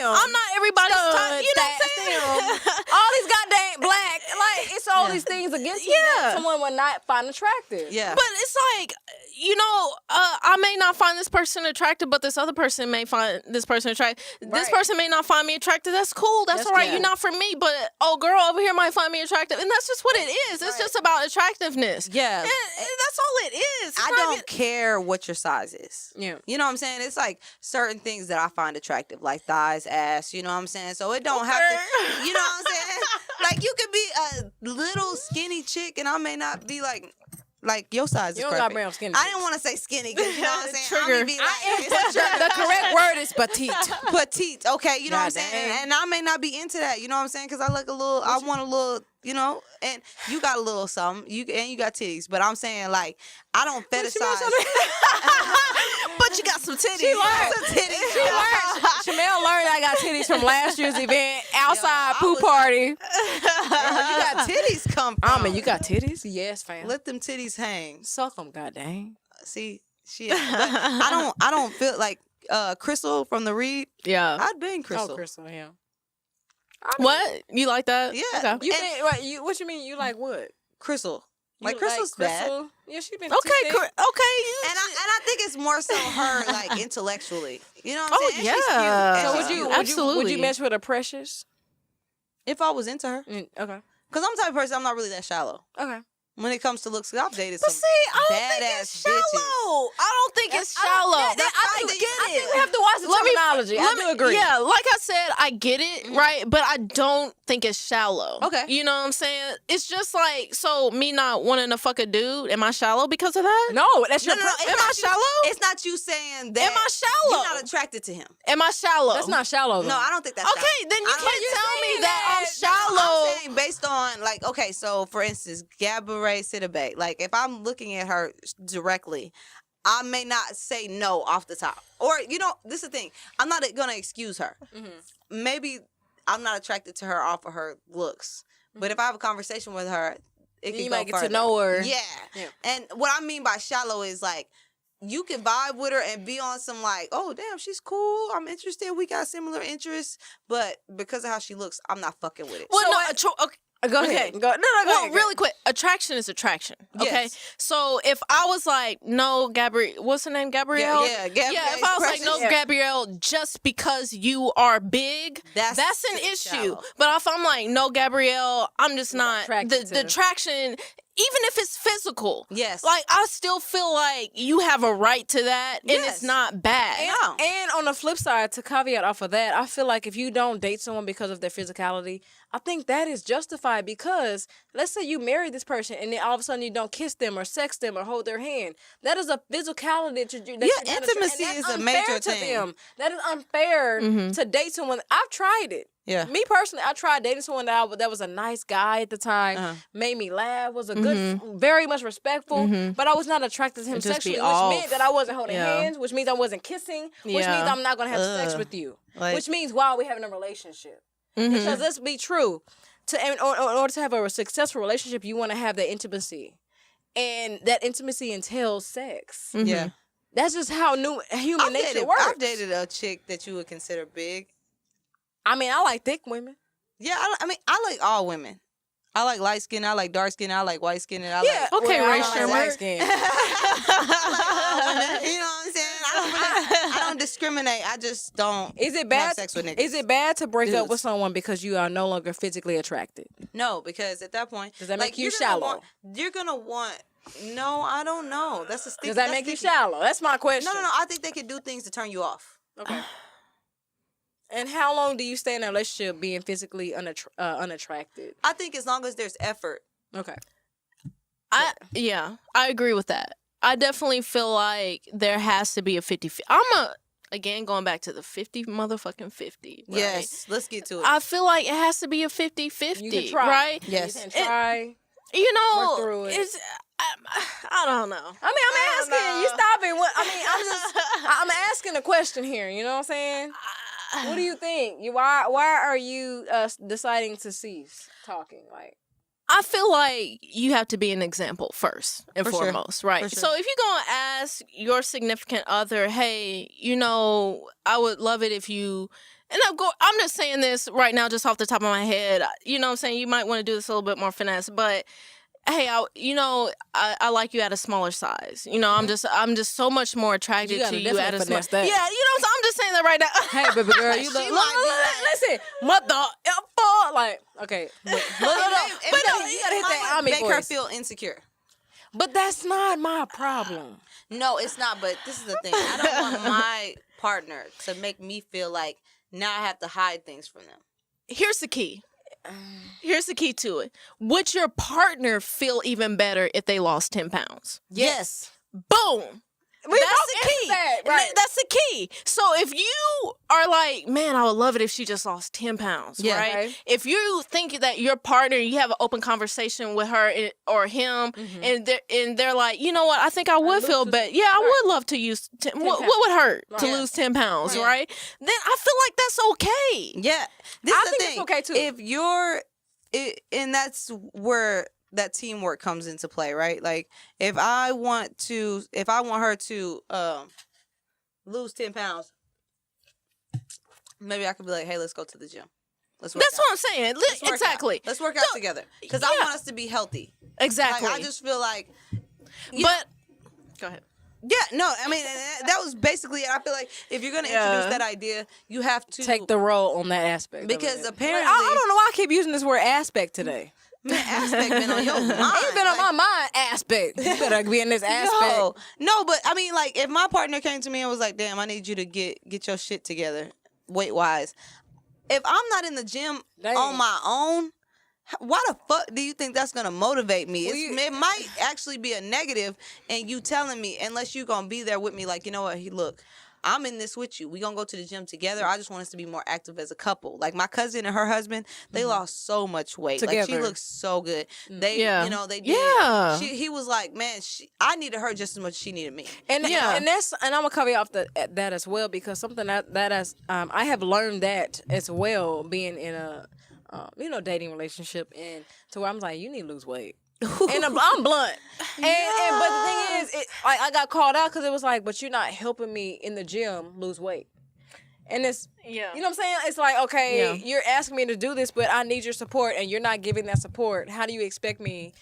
I'm not everybody's type. You know what I'm saying? All these goddamn black, like it's all these things against me that Yeah. someone would not find attractive. Yeah. But it's like, you know, I may not find this person attractive, but this other person may find this person attractive. This Right. person may not find me attractive. That's cool. That's all right. good. You're not for me. But, oh, girl over here might find me attractive. And that's just what it is. It's just about attractiveness. Yeah. And that's all it is. It's I not don't even- care what your size is. Yeah. You know what I'm saying? It's like certain things that I find attractive, like thighs, ass, you know what I'm saying? So it don't have to, you know what I'm saying? Like, you could be a little skinny chick and I may not be like your size You is don't got perfect. brown skin. I didn't want to say skinny because you know what I'm saying? Trigger. I may be like, The correct word is petite. petite, okay, you know what I'm God saying? dang. And I may not be into that, you know what I'm saying? Because I look a little, I want a little, you know, and you got a little something, you got titties, but I'm saying like, I don't fetishize. But you got some titties. She learned. Some titties. She learned. Chanel learned I got titties from last year's event outside I pool was- party. Where you got titties come from? I mean, you got titties? Yes, fam. Let them titties hang. Suck them, goddamn. See, shit. But I don't feel like Crystal from the Read. Yeah. I'd been Crystal. Oh, Crystal, yeah. What? You like that? Yeah. Okay. You And- think, what, what you mean? You like what? Crystal. Like You Crystal's bad. Crystal? Yeah, she been Okay. too thick. Okay. You, And I think it's more so her like intellectually. You know what I'm Oh, saying? And she's yeah. cute. And So she's would you, cute. Absolutely. would you mess with a Precious? If I was into her. Okay. Because I'm the type of person, I'm not really that shallow. Okay. When it comes to looks, I've dated but some see, I don't think badass it's shallow. I don't think it's shallow. I get think we have to watch the Let me- terminology. I let do me- agree. Yeah, like I said, I get it, right? But I don't think it's shallow. Okay. You know what I'm saying? It's just like, so me not wanting to fuck a dude, am I shallow because of that? No, that's your No, preference. it's Am I not you- shallow? It's not you saying that Am I shallow? you're not attracted to him. Am I shallow? That's not shallow, though. No, I don't think that's Okay, shallow. then you I don't- can't tell me saying that I'm that- shallow. I'm saying based on like, okay, so for instance, Gabourey Ray Sidibe. Like, if I'm looking at her directly, I may not say no off the top. Or, this is the thing. I'm not going to excuse her. Mm-hmm. Maybe I'm not attracted to her off of her looks. Mm-hmm. But if I have a conversation with her, it can you go might get further. to know her. Yeah. And what I mean by shallow is like, you can vibe with her and be on some like, oh, damn, she's cool. I'm interested. We got similar interests. But because of how she looks, I'm not fucking with it. Well, So okay. Go ahead. Go ahead. Really quick. Attraction is attraction. Okay. Yes. So if I was like, no, Gabrielle, what's her name? Gabrielle? Yeah, Gabrielle. Yeah, if I was like, no, Gabrielle, just because you are big, that's an issue. shallow. But if I'm like, no, Gabrielle, I'm just not. attracted to The her. attraction, even if it's physical. Yes. Like, I still feel like you have a right to that, and Yes. it's not bad. And on the flip side, to caveat off of that, I feel like if you don't date someone because of their physicality, I think that is justified because let's say you marry this person and then all of a sudden you don't kiss them or sex them or hold their hand. That is a physicality that you intimacy is a major to thing. them. That is unfair to date someone. I've tried it. Yeah. Me personally, I tried dating someone that was a nice guy at the time, made me laugh, was a good, very much respectful, but I was not attracted to him just be sexually, which off. meant that I wasn't holding Yeah. hands, which means I wasn't kissing, which means Yeah. I'm not going to have sex with you, Like- which means why are we having a relationship? Because let's be true. In order to have a successful relationship, you want to have that intimacy. And that intimacy entails sex. Yeah. That's just how human nature works. I've dated a chick that you would consider big. I mean, I like thick women. Yeah, I mean, I like all women. I like light skin, I like dark skin, I like white skin, and I like... Okay, well, Ray I like Sherman. light skin. I like all women. You know what I'm saying? I don't discriminate. I just don't Is it have bad? sex with niggas. Is it bad to break up Dudes. with someone because you are no longer physically attracted? No, because at that point... Does that make you you're gonna shallow? You're going to want... No, I don't know. That's a sticky... Does that make you shallow? That's my question. No. I think they can do things to turn you off. Okay. And how long do you stay in a relationship being physically unattracted? I think as long as there's effort. Okay. I agree with that. I definitely feel like there has to be a 50-50. Again, going back to the 50 motherfucking 50. Right? Yes, let's get to it. I feel like it has to be a 50-50, You can try. right? Yes. You can try. You know, Work through it. it's I don't know. I mean, I'm asking. You stop it. I'm asking a question here. You know what I'm saying? What do you think? Why are you deciding to cease talking? Like, I feel like you have to be an example first and For sure. foremost, right? For sure. So if you're going to ask your significant other, hey, I would love it if you, and I'm just saying this right now just off the top of my head. You know what I'm saying? You might want to do this a little bit more finesse, but hey, I like you at a smaller size. I'm just so much more attracted You gotta to you at a definitely smaller. finesse that. Yeah, I'm just saying that right now. hey, baby girl, you look. She might Listen, mother, like, okay, but you gotta hit that army make her voice. feel insecure. But that's not my problem. No, it's not. But this is the thing. I don't want my partner to make me feel like now I have to hide things from them. Here's the key. Here's the key to it. Would your partner feel even better if they lost 10 pounds? Yes. Boom. We That's both the key. asked that, right? That's the key. So if you are like, man, I would love it if she just lost 10 pounds, Yeah. right? Right. If you think that your partner, you have an open conversation with her or him, and they're like, you know what, I think I would feel better. Yeah, I would love to use 10. What would hurt to Right. lose 10 pounds, Right. right? Then I feel like that's okay. Yeah. This I is the think thing. it's okay, too. If you're, and that's where that teamwork comes into play, right? Like if I want her to lose 10 pounds, maybe I could be like, hey, let's go to the gym. Let's work That's out. what I'm saying. Let's work Exactly. out. Let's work out together because I yeah. want us to be healthy. Exactly. Like I just feel like, but go ahead. yeah, no, I mean that was basically it. I feel like if you're gonna introduce that idea, you have to Take the role on that aspect. because of it. apparently Like, I don't know why I keep using this word aspect today. man, aspect been on your mind. It's been on my mind. Aspect. You better be in this aspect. No, but I mean, like, if my partner came to me and was like, "Damn, I need you to get your shit together, weight wise." If I'm not in the gym Dang. on my own, why the fuck do you think that's gonna motivate me? It might actually be a negative, and you telling me unless you gonna be there with me, like, you know what? Look, I'm in this with you. We gonna go to the gym together. I just want us to be more active as a couple. Like my cousin and her husband, they lost so much weight. Like she Together. looks so good. They, Yeah. you know, they did. Yeah. He was like, man, I needed her just as much as she needed me. And and I'm gonna cover you off that as well, because something that has I have learned that as well, being in a dating relationship, and to where I'm like, you need to lose weight. And I'm blunt. And but the thing is, I got called out because it was like, but you're not helping me in the gym lose weight. And it's, you know what I'm saying? It's like, okay, you're asking me to do this, but I need your support, and you're not giving that support. How do you expect me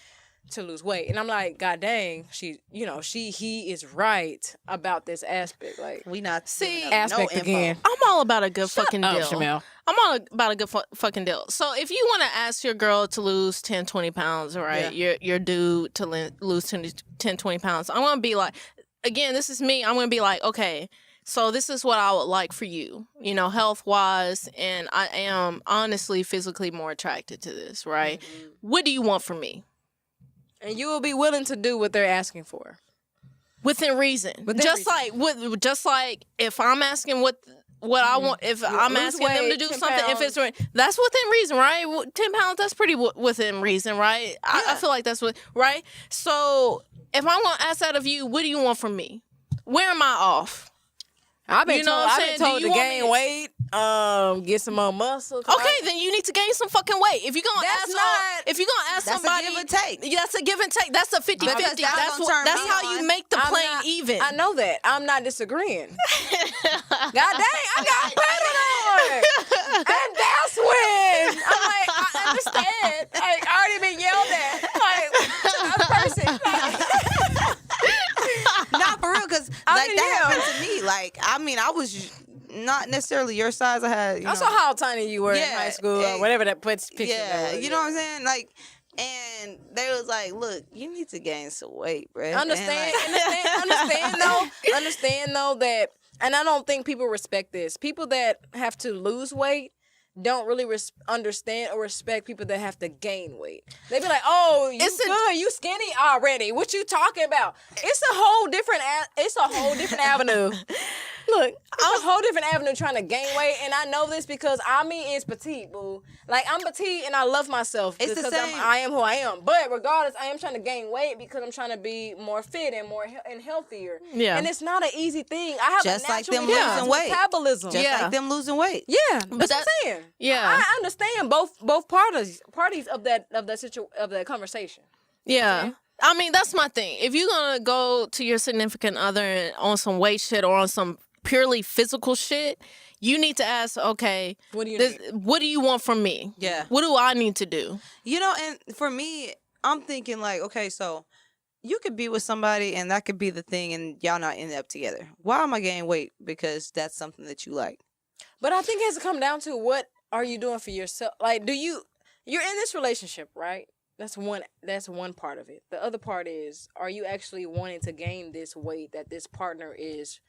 to lose weight? And I'm like, God dang, he is right about this aspect. Like, We not aspect no again. info. I'm all about a good fucking deal. Shamel. I'm all about a good fucking deal. So if you want to ask your girl to lose 10, 20 pounds, right? Your dude to lose 10, 20 pounds, I'm going to be like, again, this is me. I'm going to be like, okay, so this is what I would like for you, health-wise, and I am honestly physically more attracted to this, right? Mm-hmm. What do you want from me? And you will be willing to do what they're asking for. Within reason. Just like if I'm asking what I want, if I'm asking them to do something, if it's that's within reason, right? 10 pounds, that's pretty within reason, right? Yeah. I feel like that's right? So if I'm going to ask that of you, what do you want from me? Where am I off? I've been told to gain weight, get some more muscle. Okay, then you need to gain some fucking weight. If you're gonna ask somebody, that's a give and take. That's a give and take. That's a 50-50. That's how you make the plane even. I know that. I'm not disagreeing. God dang, I got better on. And that's when I'm like, I understand. Like, I already been yelled at. Like, a person. Not for real, because that happened to me. Like, I was not necessarily your size. I saw how tiny you were in high school or whatever that puts picture. Yeah, you know what I'm saying? Like, and they was like, look, you need to gain some weight, bro. Understand though that, and I don't think people respect this. People that have to lose weight don't really understand or respect people that have to gain weight. They be like, "Oh, you skinny already. What you talking about?" It's a whole different avenue. Look, it's a whole different avenue trying to gain weight, and I know this because is petite, boo. Like, I'm petite and I love myself because I am who I am. But regardless, I am trying to gain weight because I'm trying to be more fit and more and healthier. Yeah, and it's not an easy thing. I have just a like them natural losing weight. metabolism. Just like them losing weight. Yeah, that's what I'm saying. Yeah, I understand both parties of that conversation. Yeah. Okay? I mean, that's my thing. If you're gonna go to your significant other on some weight shit or on some purely physical shit, you need to ask, okay, what do you want from me? Yeah. What do I need to do? And for me, I'm thinking like, okay, so you could be with somebody and that could be the thing and y'all not end up together. Why am I gaining weight? Because that's something that you like. But I think it has to come down to, what are you doing for yourself? Like, you're in this relationship, right? That's one part of it. The other part is, are you actually wanting to gain this weight that this partner is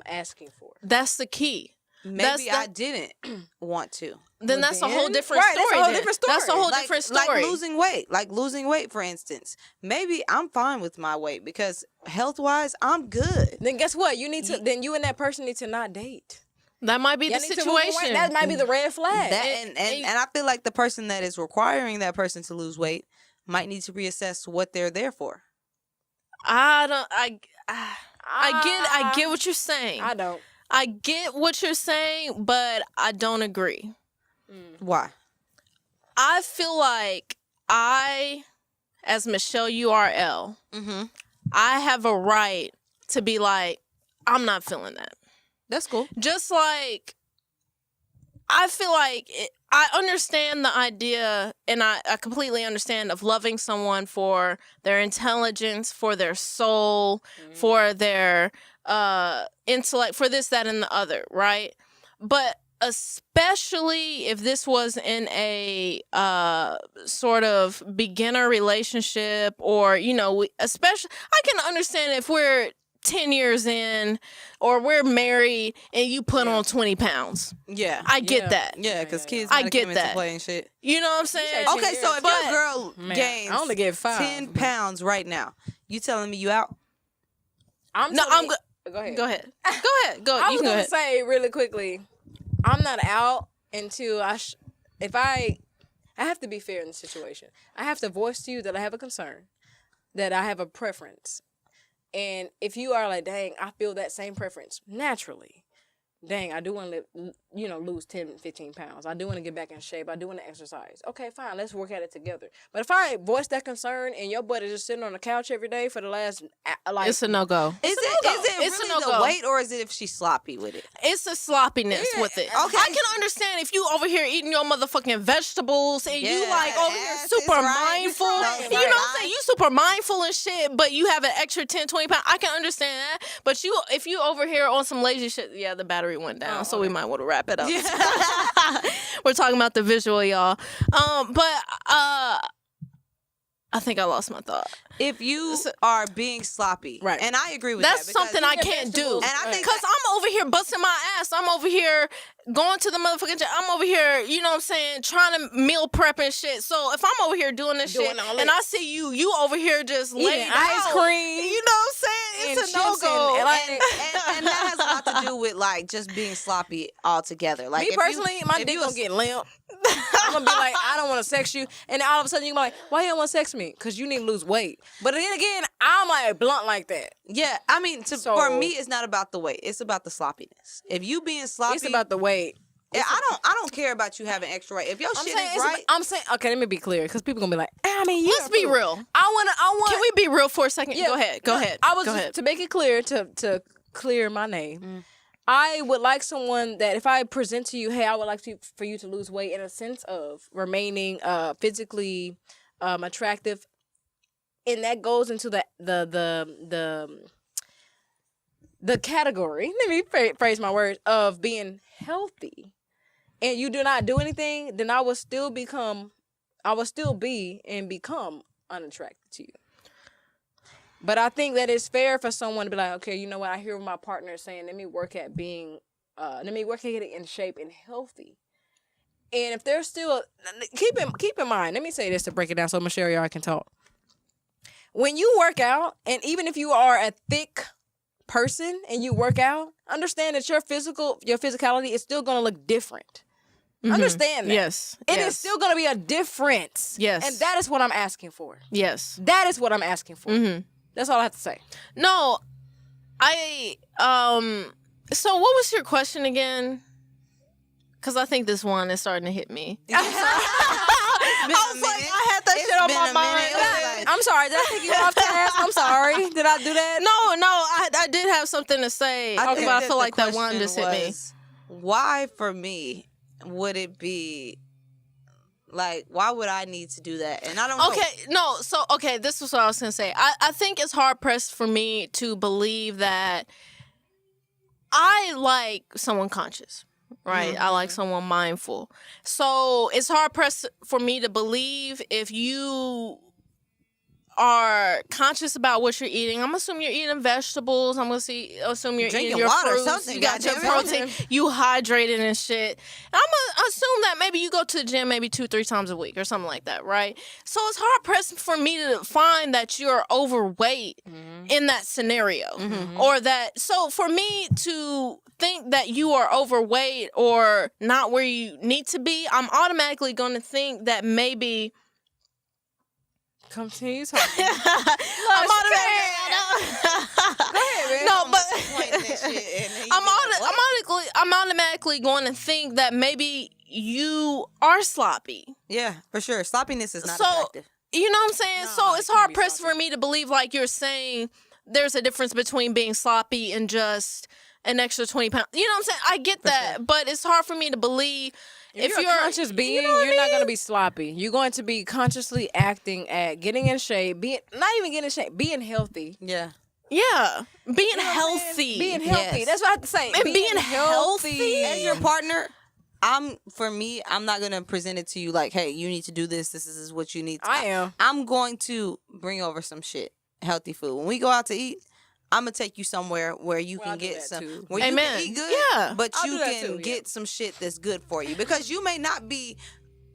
asking for? That's the key. Maybe I didn't want to. Then that's a whole different story. That's a whole different story. That's a whole different story. Like losing weight, for instance. Maybe I'm fine with my weight because health-wise, I'm good. Then guess what? Then you and that person need to not date. That might be the situation. That might be the red flag. And I feel like the person that is requiring that person to lose weight might need to reassess what they're there for. I get what you're saying. I don't. I get what you're saying, but I don't agree. Why? I feel like as Michelle URL, I have a right to be like, I'm not feeling that. That's cool. Just like, I feel like I understand the idea, and I completely understand, of loving someone for their intelligence, for their soul, for their intellect, for this, that, and the other, right? But especially if this was in a sort of beginner relationship, or, especially, I can understand if we're 10 years in or we're married and you put on 20 pounds. Yeah. I get that. Yeah, because kids I get come that. into play and shit. You know what I'm saying? Okay, so if your girl gains I only get 5. 10 pounds right now, you telling me you out? I'm Go ahead. Go ahead. Go ahead. Go. I You was can go gonna ahead. say really quickly, I'm not out until if I have to be fair in the situation. I have to voice to you that I have a concern, that I have a preference, and if you are like, dang, I feel that same preference naturally. Dang, I do want to, lose 10, 15 pounds. I do want to get back in shape. I do want to exercise. Okay, fine. Let's work at it together. But if I voice that concern and your butt is just sitting on the couch every day for the last, It's a no-go. Is it It's a really the no-go. weight, or is it if she's sloppy with it? It's a sloppiness with it. Okay. I can understand if you over here eating your motherfucking vegetables and you Yeah, like over yes, here it's super right. mindful. It's You right. know what I'm saying? You super mindful and shit, but you have an extra 10, 20 pounds. I can understand that. But if you over here on some lazy shit, yeah, the battery went down. So we might want to wrap it up. We're talking about the visual, y'all. I think I lost my thought. If you are being sloppy, Right. and I agree with That's that. because something I can't do. vegetables. And I think Because I'm over here busting my ass. I'm over here going to the motherfucking gym. I'm over here, you know what I'm saying, trying to meal prep and shit. So if I'm over here doing this Doing shit all and that. I see you over here just laying ice out, cream you know what I'm saying? It's and a chips no-go. and that has a lot to do with like just being sloppy altogether. Like Me if you- personally, my if dick you gonna a- get limp. I'm gonna be like, I don't want to sex you, and then all of a sudden you're like, why you don't want to sex me? Because you need to lose weight. But then again, I'm like blunt like that. Yeah, I mean, for So- me, it's not about the weight; it's about the sloppiness. If you being sloppy, It's about the weight. yeah, I don't care about you having extra weight. If your shit is right, I'm saying, okay, let me be clear, because people gonna be like, I mean, Let's be real. I want. Can we be real for a second? Yeah, Go ahead. Go no, ahead. I was Go just, ahead. to make it clear, to clear my name. I would like someone that if I present to you, hey, I would like for you to lose weight in a sense of remaining physically attractive, and that goes into the category. Let me phrase my words of being healthy, and you do not do anything, then I will still be and become unattracted to you. But I think that it's fair for someone to be like, okay, you know what? I hear my partner saying, let me work at getting in shape and healthy. And if they're still, keep in mind, let me say this to break it down so Michelle, y'all can talk. When you work out, and even if you are a thick person and you work out, understand that your physicality is still going to look different. Understand that. Yes. It yes. is still going to be a difference. Yes. And that is what I'm asking for. Yes. That is what I'm asking for. Mm-hmm. That's all I have to say. No, so what was your question again? Because I think this one is starting to hit me. I was like, I had that It's shit on been my a mind. minute. It was like- I'm sorry. Did I take you off task? I'm sorry. Did I do that? No, I did have something to say, but I feel like that one just hit me. Why, for me, would it be like? Why would I need to do that? And I don't know. Okay, this is what I was gonna say. I think it's hard pressed for me to believe that I like someone conscious. Right. I like someone mindful. So it's hard pressed for me to believe if you are conscious about what you're eating. I'm assuming you're eating vegetables. I'm assume you're Drinking eating your water or fruits. something, You got your goddamn it. protein. You hydrated and shit. I'm gonna assume that maybe you go to the gym maybe 2-3 times a week or something like that, right? So it's hard pressed for me to find that you're overweight in that scenario, or that. So for me to think that you are overweight or not where you need to be, I'm automatically going to think that maybe. Continue talking. I'm I'm automatically going to think that maybe you are sloppy. Yeah, for sure. Sloppiness is not So, attractive. You know what I'm saying? No, so it it's can't hard be pressed sloppy. for me to believe like you're saying there's a difference between being sloppy and just an extra 20 pounds. You know what I'm saying? I get that, sure. but it's hard for me to believe If you're a conscious being, you know what you're I not mean? going to be sloppy. You're going to be consciously acting at getting in shape, not even getting in shape, being healthy. Yeah. Yeah, being You know what I'm healthy. saying? Being healthy. Yes. That's what I have to say. And being healthy. As your partner, I'm not gonna present it to you like, hey, you need to do this. This is what you need to I am. I'm going to bring over some shit, healthy food. When we go out to eat, I'm gonna take you somewhere where you Well, I'll can do get that some, too. where you Amen. can eat good, Yeah. but I'll you do that can too, yeah. get some shit that's good for you because you may not be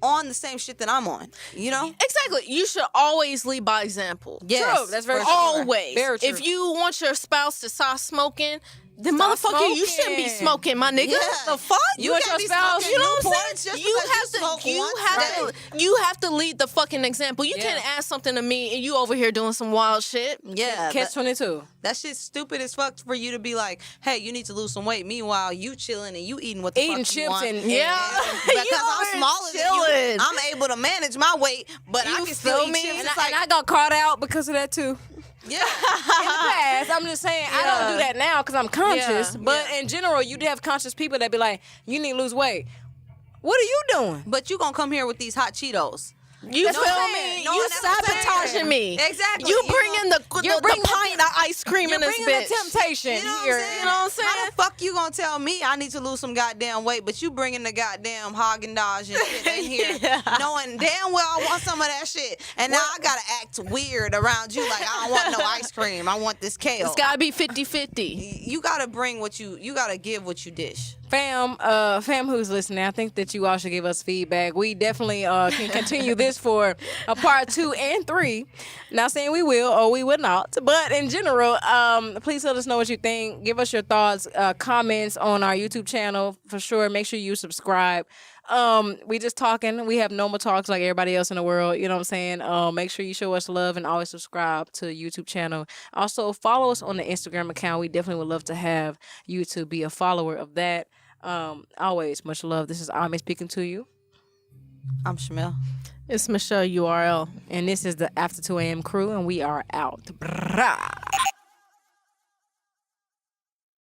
on the same shit that I'm on. You know? Exactly. You should always lead by example. Yes, True. That's very for true. Always. Very true. If you want your spouse to stop smoking, then Stop motherfucker, you shouldn't be smoking. smoking, my nigga. Yeah. The fuck? You want can't your be spouse- smoking You know what I'm Newports saying? just You because have to. smoke You once have a to. day. You have to lead the fucking example. You Yeah. can't ask something to me and you over here doing some wild shit. Yeah. Catch 22. That shit's stupid as fuck for you to be like, hey, you need to lose some weight. Meanwhile, you chilling and you eating what the Eating fuck you chips want. and- Yeah. Because You I'm over here smaller than you, chilling. I'm able to manage my weight, but I You can still feel eat me? chips. And It's I got caught out because of that too. yeah. In the past, I'm just saying I don't do that now because I'm conscious. Yeah. But in general, you do have conscious people that be like, "You need to lose weight." What are you doing? But you gonna come here with these hot Cheetos. You That's feel what I'm me? saying. You that's what I'm sabotaging saying. me. Exactly. You You bringing you're the bringing pint of ice cream You're in this bringing bitch. the temptation You know what here. I'm saying? You know what I'm saying? How the fuck you gonna tell me I need to lose some goddamn weight, but you bringing the goddamn Haagen-Dazs and shit in here, Yeah. knowing damn well I want some of that shit, and now I gotta act weird around you like I don't want no ice cream. I want this kale. It's gotta be 50-50. You gotta bring what you gotta give what you dish. Fam who's listening, I think that you all should give us feedback. We definitely can continue this for a part 2 and 3. Not saying we will or we will not, but in general, please let us know what you think. Give us your thoughts, comments on our YouTube channel for sure. Make sure you subscribe. We just talking. We have normal talks like everybody else in the world. You know what I'm saying? Make sure you show us love and always subscribe to the YouTube channel. Also, follow us on the Instagram account. We definitely would love to have you to be a follower of that. Always much love. This is Ami speaking to you. I'm Shamel. It's Michelle URL. And this is the After 2 a.m. crew, and we are out. Brah.